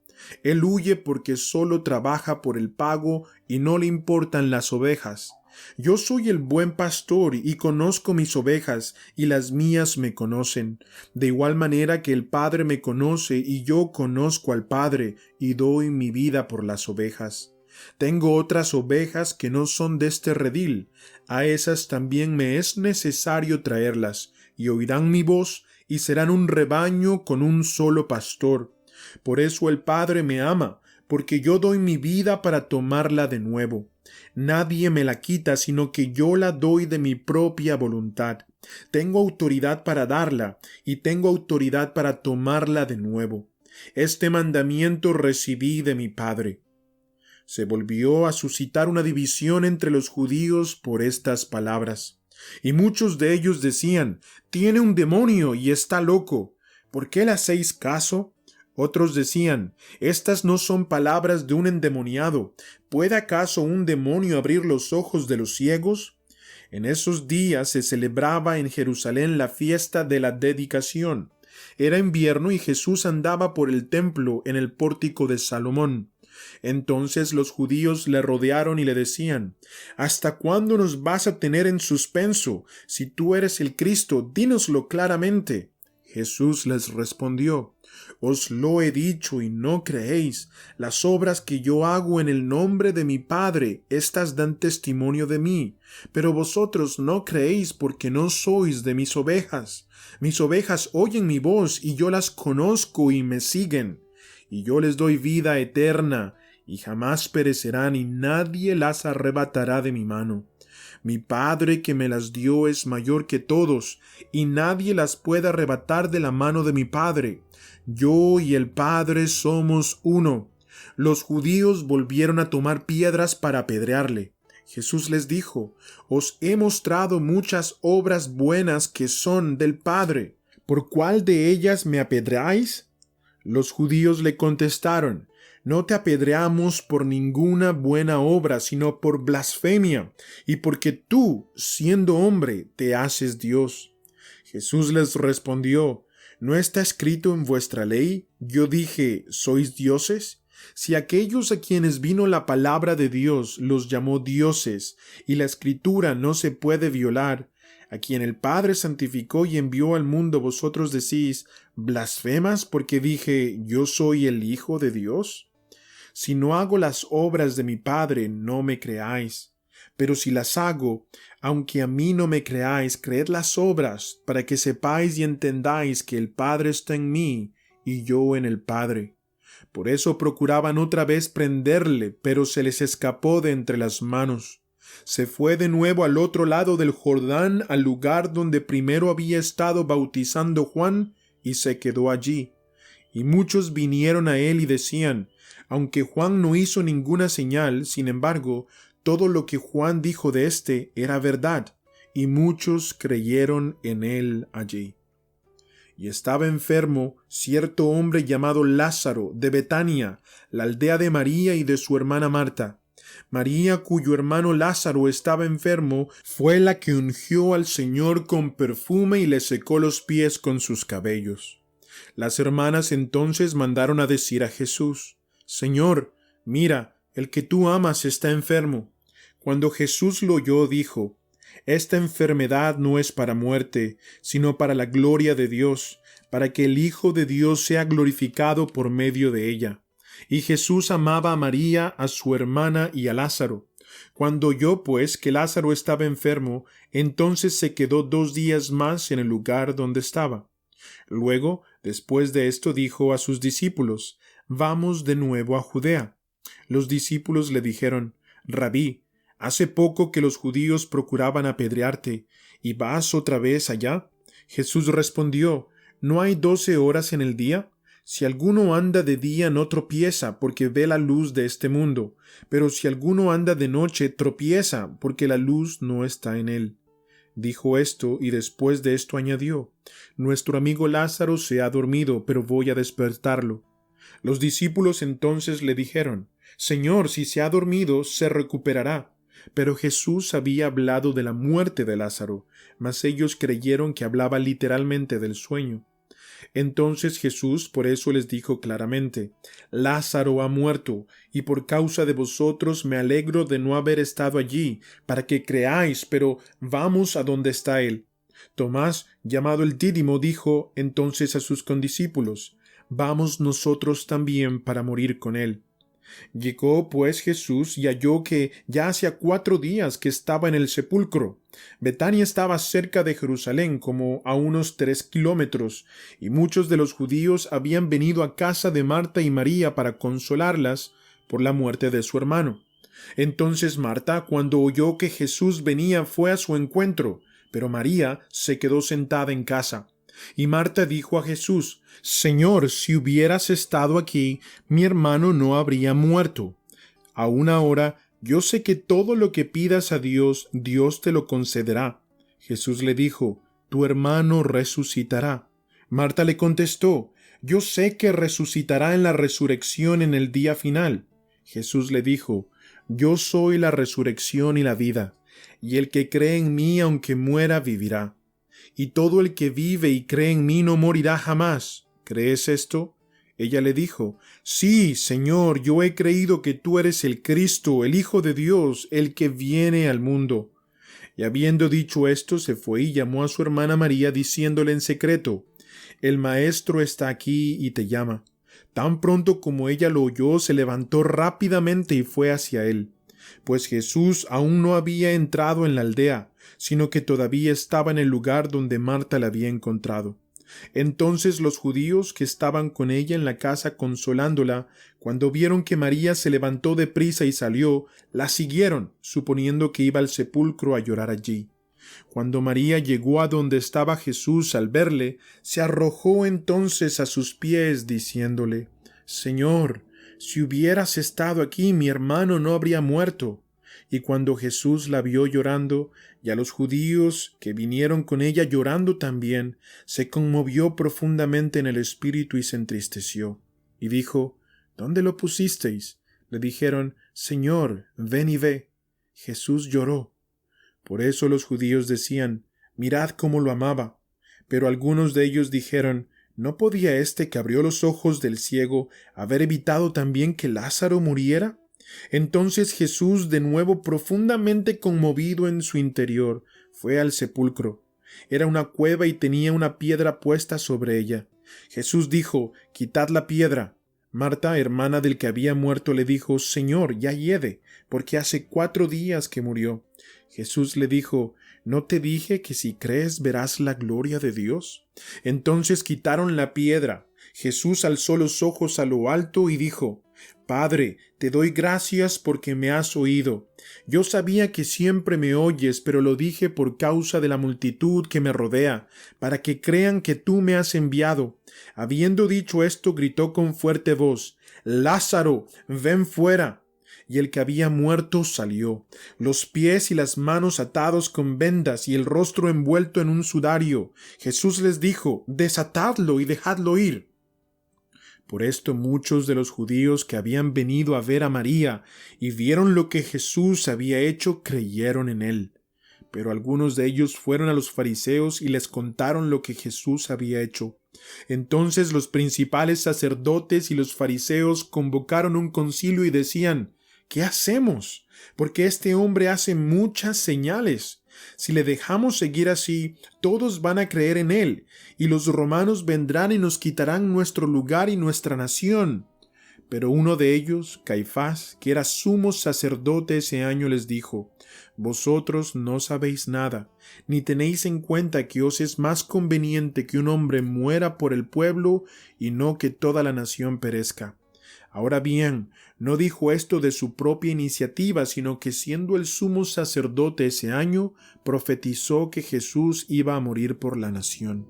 Él huye porque solo trabaja por el pago y no le importan las ovejas. Yo soy el buen pastor y conozco mis ovejas, y las mías me conocen, de igual manera que el Padre me conoce y yo conozco al Padre, y doy mi vida por las ovejas. Tengo otras ovejas que no son de este redil, a esas también me es necesario traerlas, y oirán mi voz, y serán un rebaño con un solo pastor. Por eso el Padre me ama, porque yo doy mi vida para tomarla de nuevo. Nadie me la quita, sino que yo la doy de mi propia voluntad. Tengo autoridad para darla, y tengo autoridad para tomarla de nuevo. Este mandamiento recibí de mi Padre. Se volvió a suscitar una división entre los judíos por estas palabras. Y muchos de ellos decían: tiene un demonio y está loco. ¿Por qué le hacéis caso? Otros decían: estas no son palabras de un endemoniado. ¿Puede acaso un demonio abrir los ojos de los ciegos? En esos días se celebraba en Jerusalén la fiesta de la dedicación. Era invierno y Jesús andaba por el templo en el pórtico de Salomón. Entonces los judíos le rodearon y le decían: ¿hasta cuándo nos vas a tener en suspenso? Si tú eres el Cristo, dínoslo claramente. Jesús les respondió: os lo he dicho y no creéis. Las obras que yo hago en el nombre de mi Padre, éstas dan testimonio de mí, pero vosotros no creéis porque no sois de mis ovejas. Mis ovejas oyen mi voz y yo las conozco y me siguen. Y yo les doy vida eterna, y jamás perecerán, y nadie las arrebatará de mi mano. Mi Padre que me las dio es mayor que todos, y nadie las puede arrebatar de la mano de mi Padre. Yo y el Padre somos uno. Los judíos volvieron a tomar piedras para apedrearle. Jesús les dijo: Os he mostrado muchas obras buenas que son del Padre. ¿Por cuál de ellas me apedreáis? Los judíos le contestaron: No te apedreamos por ninguna buena obra, sino por blasfemia, y porque tú, siendo hombre, te haces Dios. Jesús les respondió: ¿No está escrito en vuestra ley? Yo dije: ¿sois dioses? Si aquellos a quienes vino la palabra de Dios los llamó dioses, y la Escritura no se puede violar, a quien el Padre santificó y envió al mundo, vosotros decís: ¿blasfemas porque dije: yo soy el Hijo de Dios? Si no hago las obras de mi Padre, no me creáis. Pero si las hago, aunque a mí no me creáis, creed las obras, para que sepáis y entendáis que el Padre está en mí, y yo en el Padre. Por eso procuraban otra vez prenderle, pero se les escapó de entre las manos. Se fue de nuevo al otro lado del Jordán, al lugar donde primero había estado bautizando Juan, y se quedó allí. Y muchos vinieron a él y decían: aunque Juan no hizo ninguna señal, sin embargo, todo lo que Juan dijo de éste era verdad, y muchos creyeron en él allí. Y estaba enfermo cierto hombre llamado Lázaro, de Betania, la aldea de María y de su hermana Marta. María, cuyo hermano Lázaro estaba enfermo, fue la que ungió al Señor con perfume y le secó los pies con sus cabellos. Las hermanas entonces mandaron a decir a Jesús: Señor, mira, el que tú amas está enfermo. Cuando Jesús lo oyó, dijo: Esta enfermedad no es para muerte, sino para la gloria de Dios, para que el Hijo de Dios sea glorificado por medio de ella. Y Jesús amaba a María, a su hermana y a Lázaro. Cuando oyó, pues, que Lázaro estaba enfermo, entonces se quedó 2 días más en el lugar donde estaba. Luego, después de esto, dijo a sus discípulos: Vamos de nuevo a Judea. Los discípulos le dijeron: Rabí, hace poco que los judíos procuraban apedrearte, ¿y vas otra vez allá? Jesús respondió: ¿No hay 12 horas en el día? Si alguno anda de día no tropieza, porque ve la luz de este mundo, pero si alguno anda de noche tropieza, porque la luz no está en él. Dijo esto, y después de esto añadió: Nuestro amigo Lázaro se ha dormido, pero voy a despertarlo. Los discípulos entonces le dijeron: Señor, si se ha dormido, se recuperará. Pero Jesús había hablado de la muerte de Lázaro, mas ellos creyeron que hablaba literalmente del sueño. Entonces Jesús por eso les dijo claramente: Lázaro ha muerto, y por causa de vosotros me alegro de no haber estado allí, para que creáis, pero vamos a donde está él. Tomás, llamado el Dídimo, dijo entonces a sus condiscípulos: Vamos nosotros también para morir con él. Llegó pues Jesús y halló que ya hacía 4 días que estaba en el sepulcro. Betania estaba cerca de Jerusalén, como a unos 3 kilómetros, y muchos de los judíos habían venido a casa de Marta y María para consolarlas por la muerte de su hermano. Entonces Marta, cuando oyó que Jesús venía, fue a su encuentro, pero María se quedó sentada en casa. Y Marta dijo a Jesús: Señor, si hubieras estado aquí, mi hermano no habría muerto. Aún ahora, yo sé que todo lo que pidas a Dios, Dios te lo concederá. Jesús le dijo: Tu hermano resucitará. Marta le contestó: Yo sé que resucitará en la resurrección en el día final. Jesús le dijo: Yo soy la resurrección y la vida, y el que cree en mí, aunque muera, vivirá. Y todo el que vive y cree en mí no morirá jamás. ¿Crees esto? Ella le dijo: Sí, Señor, yo he creído que tú eres el Cristo, el Hijo de Dios, el que viene al mundo. Y habiendo dicho esto, se fue y llamó a su hermana María, diciéndole en secreto: El Maestro está aquí y te llama. Tan pronto como ella lo oyó, se levantó rápidamente y fue hacia él. Pues Jesús aún no había entrado en la aldea, sino que todavía estaba en el lugar donde Marta le había encontrado. Entonces los judíos que estaban con ella en la casa consolándola, cuando vieron que María se levantó de prisa y salió, la siguieron, suponiendo que iba al sepulcro a llorar allí. Cuando María llegó a donde estaba Jesús al verle, se arrojó entonces a sus pies, diciéndole: Señor, si hubieras estado aquí, mi hermano no habría muerto. Y cuando Jesús la vio llorando, y a los judíos que vinieron con ella llorando también, se conmovió profundamente en el espíritu y se entristeció. Y dijo: ¿Dónde lo pusisteis? Le dijeron: Señor, ven y ve. Jesús lloró. Por eso los judíos decían: Mirad cómo lo amaba. Pero algunos de ellos dijeron: ¿No podía éste que abrió los ojos del ciego haber evitado también que Lázaro muriera? Entonces Jesús, de nuevo profundamente conmovido en su interior, fue al sepulcro. Era una cueva y tenía una piedra puesta sobre ella. Jesús dijo: Quitad la piedra. Marta, hermana del que había muerto, le dijo: Señor, ya hiede, porque hace 4 días que murió. Jesús le dijo: ¿No te dije que si crees verás la gloria de Dios? Entonces quitaron la piedra. Jesús alzó los ojos a lo alto y dijo: Padre, te doy gracias porque me has oído. Yo sabía que siempre me oyes, pero lo dije por causa de la multitud que me rodea, para que crean que tú me has enviado. Habiendo dicho esto, gritó con fuerte voz: Lázaro, ven fuera. Y el que había muerto salió, los pies y las manos atados con vendas y el rostro envuelto en un sudario. Jesús les dijo: Desatadlo y dejadlo ir. Por esto muchos de los judíos que habían venido a ver a María y vieron lo que Jesús había hecho, creyeron en él. Pero algunos de ellos fueron a los fariseos y les contaron lo que Jesús había hecho. Entonces los principales sacerdotes y los fariseos convocaron un concilio y decían: ¿Qué hacemos? Porque este hombre hace muchas señales. Si le dejamos seguir así, todos van a creer en él, y los romanos vendrán y nos quitarán nuestro lugar y nuestra nación. Pero uno de ellos, Caifás, que era sumo sacerdote ese año, les dijo: Vosotros no sabéis nada, ni tenéis en cuenta que os es más conveniente que un hombre muera por el pueblo y no que toda la nación perezca. Ahora bien, no dijo esto de su propia iniciativa, sino que siendo el sumo sacerdote ese año, profetizó que Jesús iba a morir por la nación.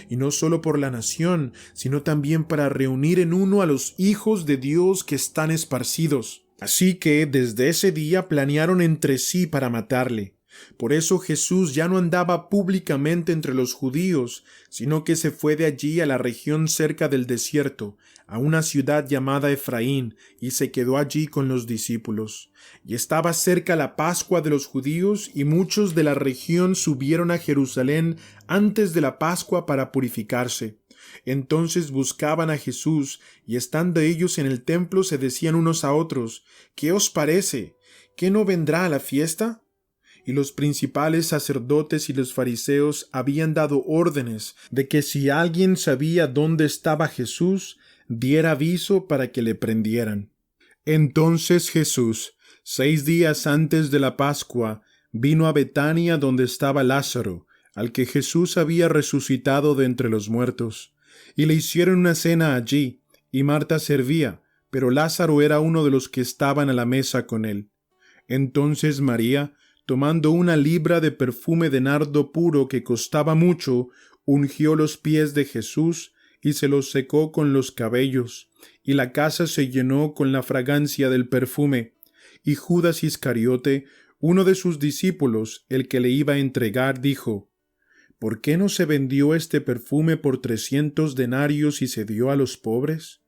Y no solo por la nación, sino también para reunir en uno a los hijos de Dios que están esparcidos. Así que desde ese día planearon entre sí para matarle. Por eso Jesús ya no andaba públicamente entre los judíos, sino que se fue de allí a la región cerca del desierto, a una ciudad llamada Efraín, y se quedó allí con los discípulos. Y estaba cerca la Pascua de los judíos, y muchos de la región subieron a Jerusalén antes de la Pascua para purificarse. Entonces buscaban a Jesús, y estando ellos en el templo se decían unos a otros: ¿Qué os parece? ¿Que no vendrá a la fiesta? Y los principales sacerdotes y los fariseos habían dado órdenes de que si alguien sabía dónde estaba Jesús, diera aviso para que le prendieran. Entonces Jesús, 6 días antes de la Pascua, vino a Betania donde estaba Lázaro, al que Jesús había resucitado de entre los muertos. Y le hicieron una cena allí, y Marta servía, pero Lázaro era uno de los que estaban a la mesa con él. Entonces María, tomando una libra de perfume de nardo puro que costaba mucho, ungió los pies de Jesús y se los secó con los cabellos, y la casa se llenó con la fragancia del perfume. Y Judas Iscariote, uno de sus discípulos, el que le iba a entregar, dijo: ¿Por qué no se vendió este perfume por 300 denarios y se dio a los pobres?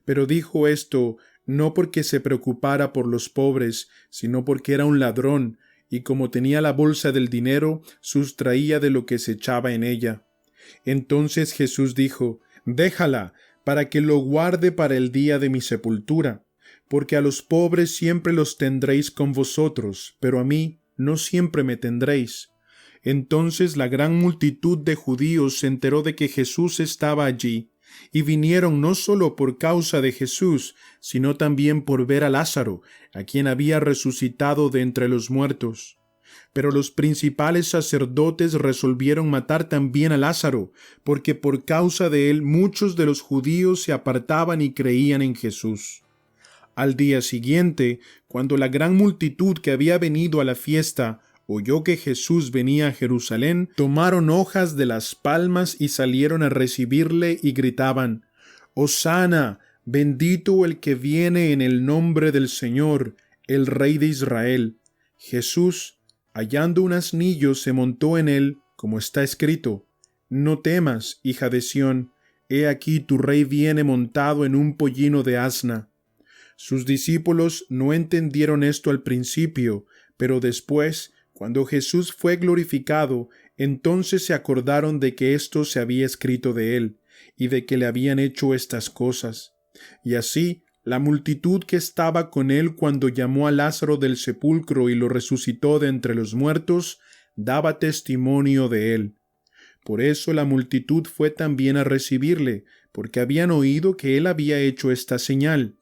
Pero dijo esto no porque se preocupara por los pobres, sino porque era un ladrón, y como tenía la bolsa del dinero, sustraía de lo que se echaba en ella. Entonces Jesús dijo: Déjala, para que lo guarde para el día de mi sepultura, porque a los pobres siempre los tendréis con vosotros, pero a mí no siempre me tendréis. Entonces la gran multitud de judíos se enteró de que Jesús estaba allí, y vinieron no solo por causa de Jesús, sino también por ver a Lázaro, a quien había resucitado de entre los muertos. Pero los principales sacerdotes resolvieron matar también a Lázaro, porque por causa de él muchos de los judíos se apartaban y creían en Jesús. Al día siguiente, cuando la gran multitud que había venido a la fiesta oyó que Jesús venía a Jerusalén, tomaron hojas de las palmas y salieron a recibirle y gritaban: «Hosana, bendito el que viene en el nombre del Señor, el Rey de Israel». Jesús, hallando un asnillo, se montó en él, como está escrito: «No temas, hija de Sión, he aquí tu rey viene montado en un pollino de asna». Sus discípulos no entendieron esto al principio, pero después, cuando Jesús fue glorificado, entonces se acordaron de que esto se había escrito de él, y de que le habían hecho estas cosas. Y así, la multitud que estaba con él cuando llamó a Lázaro del sepulcro y lo resucitó de entre los muertos, daba testimonio de él. Por eso la multitud fue también a recibirle, porque habían oído que él había hecho esta señal.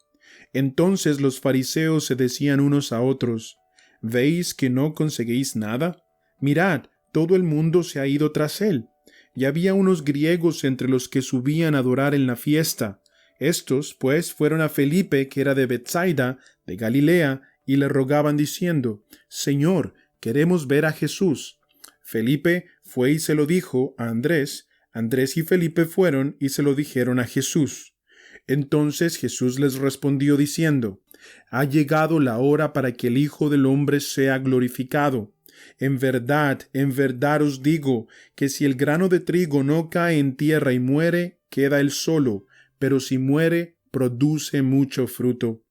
Entonces los fariseos se decían unos a otros: ¿Veis que no conseguís nada? Mirad, todo el mundo se ha ido tras él. Y había unos griegos entre los que subían a adorar en la fiesta. Estos, pues, fueron a Felipe, que era de Betsaida, de Galilea, y le rogaban diciendo: Señor, queremos ver a Jesús. Felipe fue y se lo dijo a Andrés. Andrés y Felipe fueron y se lo dijeron a Jesús. Entonces Jesús les respondió diciendo: Ha llegado la hora para que el Hijo del Hombre sea glorificado. En verdad os digo, que si el grano de trigo no cae en tierra y muere, queda él solo, pero si muere, produce mucho fruto.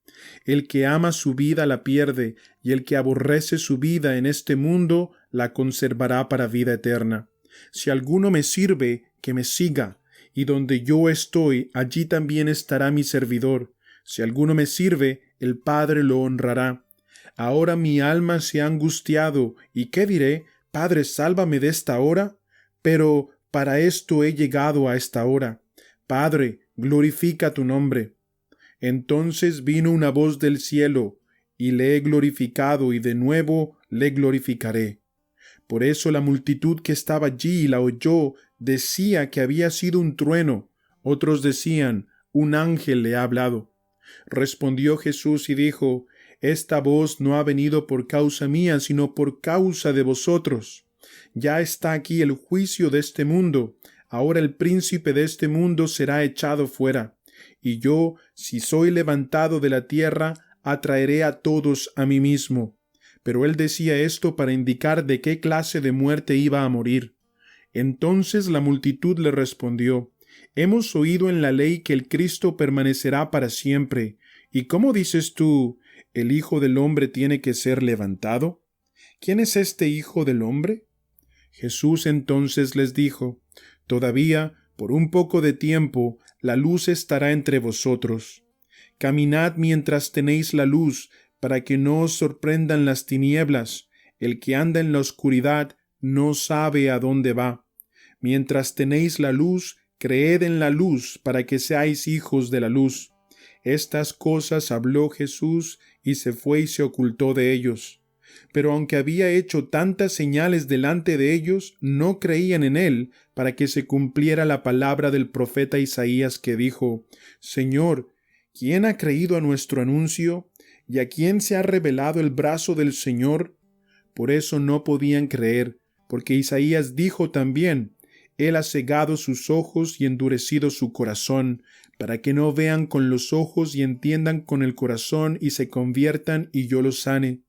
El que ama su vida la pierde, y el que aborrece su vida en este mundo la conservará para vida eterna. Si alguno me sirve, que me siga, y donde yo estoy, allí también estará mi servidor. Si alguno me sirve, el Padre lo honrará. Ahora mi alma se ha angustiado, ¿y qué diré? Padre, sálvame de esta hora. Pero para esto he llegado a esta hora. Padre, glorifica tu nombre. Entonces vino una voz del cielo: y le he glorificado, y de nuevo le glorificaré. Por eso la multitud que estaba allí y la oyó decía que había sido un trueno. Otros decían: un ángel le ha hablado. Respondió Jesús y dijo: Esta voz no ha venido por causa mía, sino por causa de vosotros. Ya está aquí el juicio de este mundo. Ahora el príncipe de este mundo será echado fuera. Y yo, si soy levantado de la tierra, atraeré a todos a mí mismo. Pero él decía esto para indicar de qué clase de muerte iba a morir. Entonces la multitud le respondió: Hemos oído en la ley que el Cristo permanecerá para siempre. ¿Y cómo dices tú, el Hijo del Hombre tiene que ser levantado? ¿Quién es este Hijo del Hombre? Jesús entonces les dijo: Todavía, por un poco de tiempo, la luz estará entre vosotros. Caminad mientras tenéis la luz, para que no os sorprendan las tinieblas. El que anda en la oscuridad no sabe a dónde va. Mientras tenéis la luz, creed en la luz, para que seáis hijos de la luz. Estas cosas habló Jesús, y se fue y se ocultó de ellos. Pero aunque había hecho tantas señales delante de ellos, no creían en él, para que se cumpliera la palabra del profeta Isaías, que dijo: Señor, ¿quién ha creído a nuestro anuncio? ¿Y a quién se ha revelado el brazo del Señor? Por eso no podían creer, porque Isaías dijo también: Él ha cegado sus ojos y endurecido su corazón, para que no vean con los ojos y entiendan con el corazón y se conviertan y yo los sane.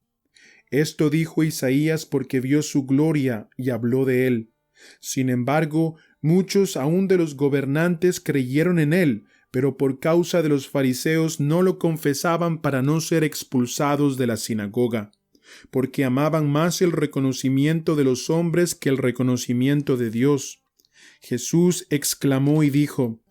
Esto dijo Isaías porque vio su gloria y habló de él. Sin embargo, muchos aun de los gobernantes creyeron en él, pero por causa de los fariseos no lo confesaban para no ser expulsados de la sinagoga, porque amaban más el reconocimiento de los hombres que el reconocimiento de Dios. Jesús exclamó y dijo: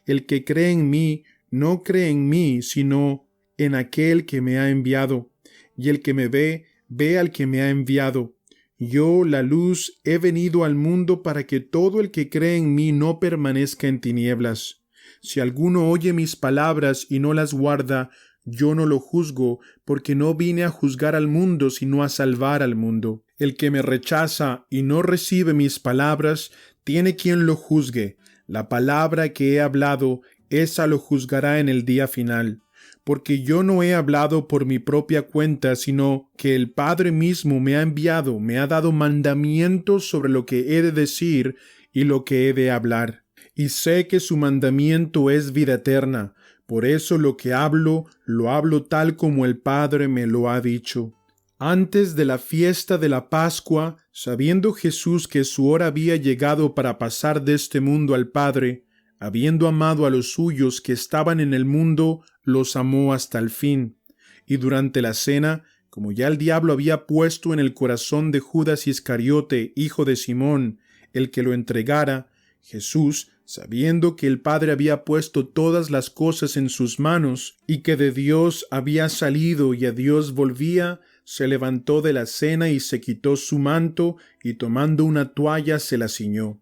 El que cree en mí, no cree en mí, sino en aquel que me ha enviado. Y el que me ve, ve al que me ha enviado. Yo, la luz, he venido al mundo para que todo el que cree en mí no permanezca en tinieblas. Si alguno oye mis palabras y no las guarda, yo no lo juzgo, porque no vine a juzgar al mundo, sino a salvar al mundo. El que me rechaza y no recibe mis palabras, tiene quien lo juzgue. La palabra que he hablado, esa lo juzgará en el día final. Porque yo no he hablado por mi propia cuenta, sino que el Padre mismo me ha enviado, me ha dado mandamientos sobre lo que he de decir y lo que he de hablar. Y sé que su mandamiento es vida eterna. Por eso lo que hablo, lo hablo tal como el Padre me lo ha dicho. Antes de la fiesta de la Pascua, sabiendo Jesús que su hora había llegado para pasar de este mundo al Padre, habiendo amado a los suyos que estaban en el mundo, los amó hasta el fin. Y durante la cena, como ya el diablo había puesto en el corazón de Judas Iscariote, hijo de Simón, el que lo entregara, Jesús, sabiendo que el Padre había puesto todas las cosas en sus manos, y que de Dios había salido y a Dios volvía, se levantó de la cena y se quitó su manto, y tomando una toalla se la ciñó.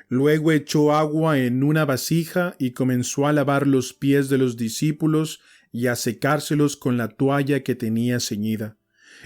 Luego echó agua en una vasija y comenzó a lavar los pies de los discípulos y a secárselos con la toalla que tenía ceñida.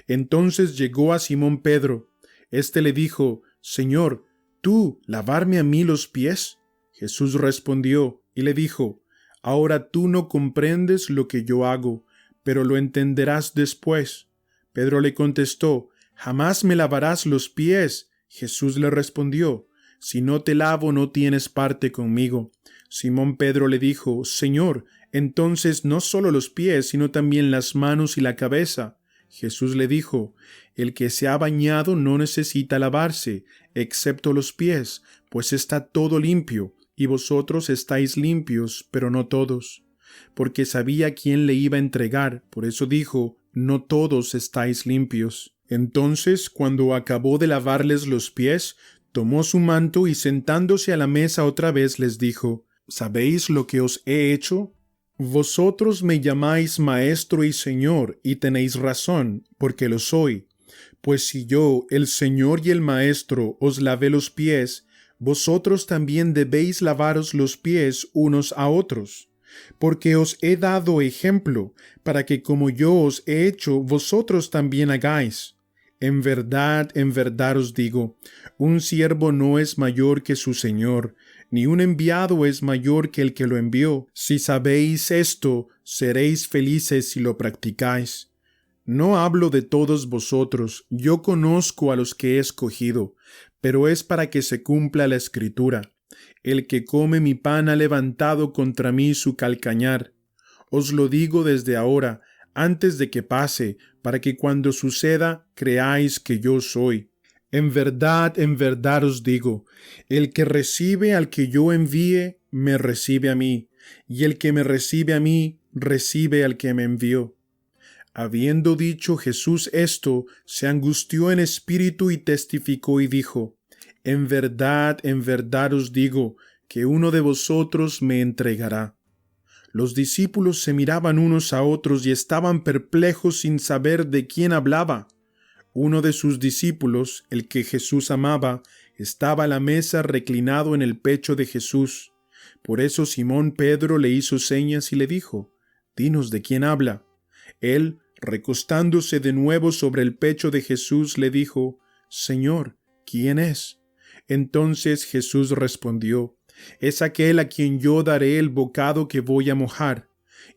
Entonces llegó a Simón Pedro. Éste le dijo: Señor, ¿tú lavarme a mí los pies? Jesús respondió y le dijo: Ahora tú no comprendes lo que yo hago, pero lo entenderás después. Pedro le contestó: Jamás me lavarás los pies. Jesús le respondió: Si no te lavo, no tienes parte conmigo. Simón Pedro le dijo: Señor, entonces no solo los pies, sino también las manos y la cabeza. Jesús le dijo: El que se ha bañado no necesita lavarse, excepto los pies, pues está todo limpio, y vosotros estáis limpios, pero no todos. Porque sabía quién le iba a entregar, por eso dijo: No todos estáis limpios. Entonces, cuando acabó de lavarles los pies, tomó su manto y sentándose a la mesa otra vez les dijo: ¿Sabéis lo que os he hecho? Vosotros me llamáis Maestro y Señor, y tenéis razón, porque lo soy. Pues si yo, el Señor y el Maestro, os lavé los pies, vosotros también debéis lavaros los pies unos a otros. Porque os he dado ejemplo, para que como yo os he hecho, vosotros también hagáis. En verdad os digo, un siervo no es mayor que su Señor, ni un enviado es mayor que el que lo envió. Si sabéis esto, seréis felices si lo practicáis. No hablo de todos vosotros, yo conozco a los que he escogido, pero es para que se cumpla la Escritura. El que come mi pan ha levantado contra mí su calcañar. Os lo digo desde ahora, antes de que pase, para que cuando suceda creáis que yo soy. En verdad os digo, el que recibe al que yo envíe, me recibe a mí, y el que me recibe a mí, recibe al que me envió. Habiendo dicho Jesús esto, se angustió en espíritu y testificó y dijo: En verdad os digo, que uno de vosotros me entregará. Los discípulos se miraban unos a otros y estaban perplejos sin saber de quién hablaba. Uno de sus discípulos, el que Jesús amaba, estaba a la mesa reclinado en el pecho de Jesús. Por eso Simón Pedro le hizo señas y le dijo: Dinos de quién habla. Él, recostándose de nuevo sobre el pecho de Jesús, le dijo: Señor, ¿quién es? Entonces Jesús respondió: Es aquel a quien yo daré el bocado que voy a mojar.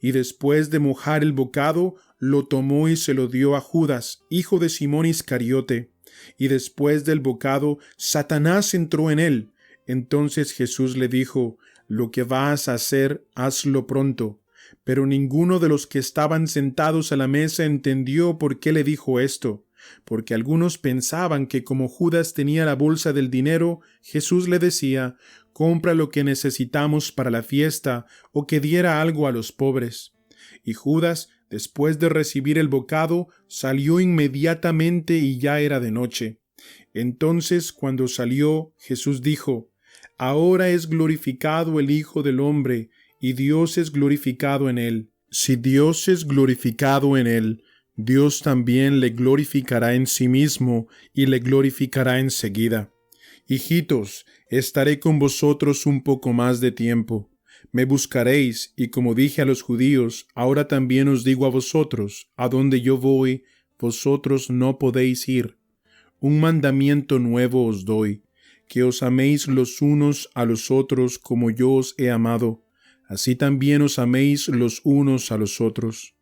Y después de mojar el bocado, lo tomó y se lo dio a Judas, hijo de Simón Iscariote. Y después del bocado, Satanás entró en él. Entonces Jesús le dijo: Lo que vas a hacer, hazlo pronto. Pero ninguno de los que estaban sentados a la mesa entendió por qué le dijo esto, porque algunos pensaban que como Judas tenía la bolsa del dinero, Jesús le decía: compra lo que necesitamos para la fiesta, o que diera algo a los pobres. Y Judas, después de recibir el bocado, salió inmediatamente y ya era de noche. Entonces, cuando salió, Jesús dijo: Ahora es glorificado el Hijo del Hombre, y Dios es glorificado en él. Si Dios es glorificado en él, Dios también le glorificará en sí mismo y le glorificará enseguida. Hijitos, estaré con vosotros un poco más de tiempo. Me buscaréis, y como dije a los judíos, ahora también os digo a vosotros, a donde yo voy, vosotros no podéis ir. Un mandamiento nuevo os doy, que os améis los unos a los otros como yo os he amado, así también os améis los unos a los otros.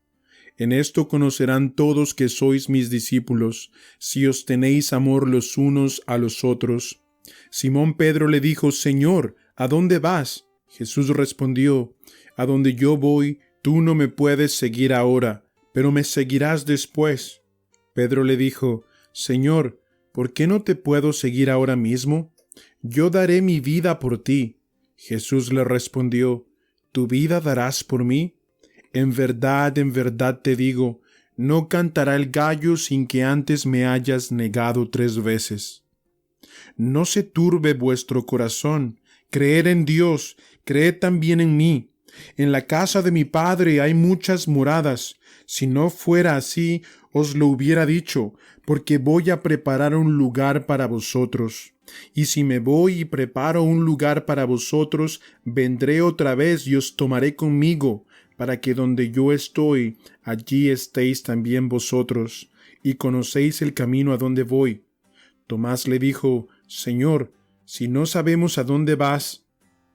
En esto conocerán todos que sois mis discípulos, si os tenéis amor los unos a los otros. Simón Pedro le dijo, Señor, ¿a dónde vas? Jesús respondió, a donde yo voy, tú no me puedes seguir ahora, pero me seguirás después. Pedro le dijo, Señor, ¿por qué no te puedo seguir ahora mismo? Yo daré mi vida por ti. Jesús le respondió, ¿tu vida darás por mí? En verdad te digo, no cantará el gallo sin que antes me hayas negado 3 veces. No se turbe vuestro corazón, creed en Dios, creed también en mí. En la casa de mi Padre hay muchas moradas. Si no fuera así, os lo hubiera dicho, porque voy a preparar un lugar para vosotros. Y si me voy y preparo un lugar para vosotros, vendré otra vez y os tomaré conmigo, para que donde yo estoy, allí estéis también vosotros, y conocéis el camino a donde voy. Tomás le dijo, Señor, si no sabemos a dónde vas,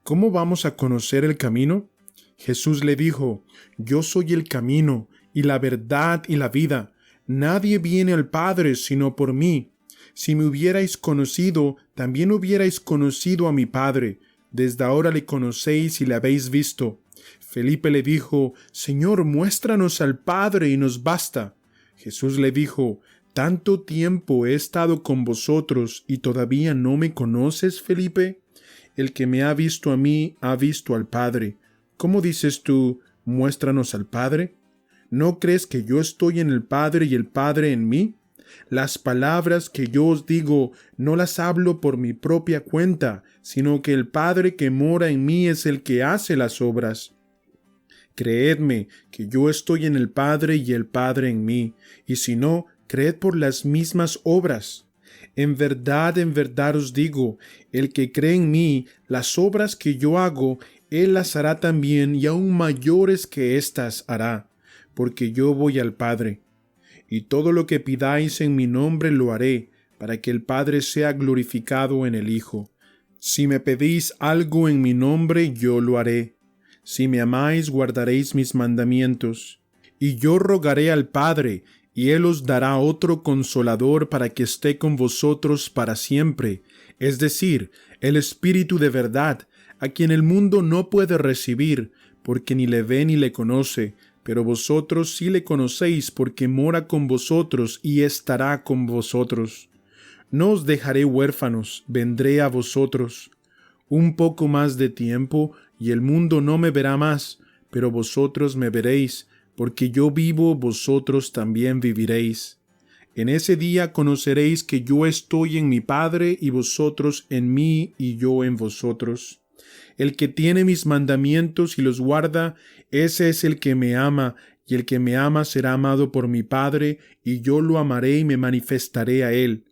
¿cómo vamos a conocer el camino? Jesús le dijo, Yo soy el camino, y la verdad y la vida. Nadie viene al Padre sino por mí. Si me hubierais conocido, también hubierais conocido a mi Padre. Desde ahora le conocéis y le habéis visto. Felipe le dijo, Señor, muéstranos al Padre y nos basta. Jesús le dijo, ¿tanto tiempo he estado con vosotros y todavía no me conoces, Felipe? El que me ha visto a mí, ha visto al Padre. ¿Cómo dices tú, muéstranos al Padre? ¿No crees que yo estoy en el Padre y el Padre en mí? Las palabras que yo os digo no las hablo por mi propia cuenta, sino que el Padre que mora en mí es el que hace las obras. Creedme que yo estoy en el Padre y el Padre en mí, y si no, creed por las mismas obras. En verdad os digo, el que cree en mí, las obras que yo hago, él las hará también, y aún mayores que éstas hará, porque yo voy al Padre. Y todo lo que pidáis en mi nombre lo haré, para que el Padre sea glorificado en el Hijo. Si me pedís algo en mi nombre, yo lo haré. Si me amáis, guardaréis mis mandamientos. Y yo rogaré al Padre, y Él os dará otro Consolador para que esté con vosotros para siempre, es decir, el Espíritu de verdad, a quien el mundo no puede recibir, porque ni le ve ni le conoce, pero vosotros sí le conocéis, porque mora con vosotros y estará con vosotros. No os dejaré huérfanos, vendré a vosotros. Un poco más de tiempo, y el mundo no me verá más, pero vosotros me veréis, porque yo vivo, vosotros también viviréis. En ese día conoceréis que yo estoy en mi Padre, y vosotros en mí, y yo en vosotros. El que tiene mis mandamientos y los guarda, ese es el que me ama, y el que me ama será amado por mi Padre, y yo lo amaré y me manifestaré a él.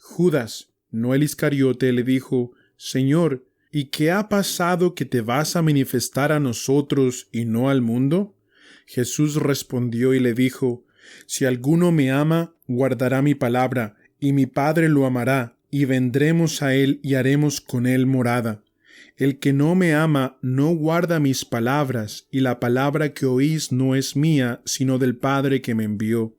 Judas, no el Iscariote, le dijo, Señor, ¿y qué ha pasado que te vas a manifestar a nosotros y no al mundo? Jesús respondió y le dijo, Si alguno me ama, guardará mi palabra, y mi Padre lo amará, y vendremos a él y haremos con él morada. El que no me ama no guarda mis palabras, y la palabra que oís no es mía, sino del Padre que me envió.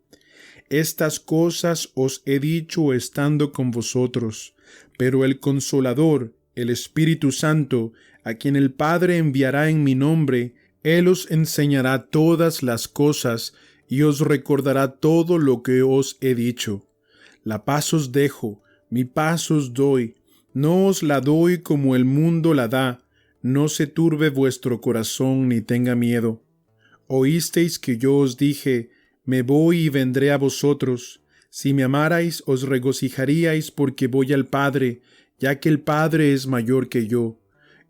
Estas cosas os he dicho estando con vosotros, pero el Consolador, el Espíritu Santo, a quien el Padre enviará en mi nombre, Él os enseñará todas las cosas y os recordará todo lo que os he dicho. La paz os dejo, mi paz os doy, no os la doy como el mundo la da, no se turbe vuestro corazón ni tenga miedo. Oísteis que yo os dije, me voy y vendré a vosotros. Si me amarais, os regocijaríais porque voy al Padre, ya que el Padre es mayor que yo.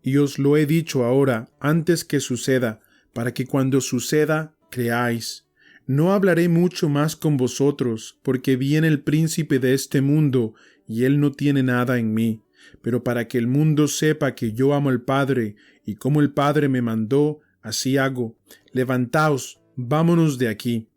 Y os lo he dicho ahora, antes que suceda, para que cuando suceda, creáis. No hablaré mucho más con vosotros, porque viene el príncipe de este mundo, y él no tiene nada en mí. pero para que el mundo sepa que yo amo al Padre, y como el Padre me mandó, así hago. Levantaos, vámonos de aquí.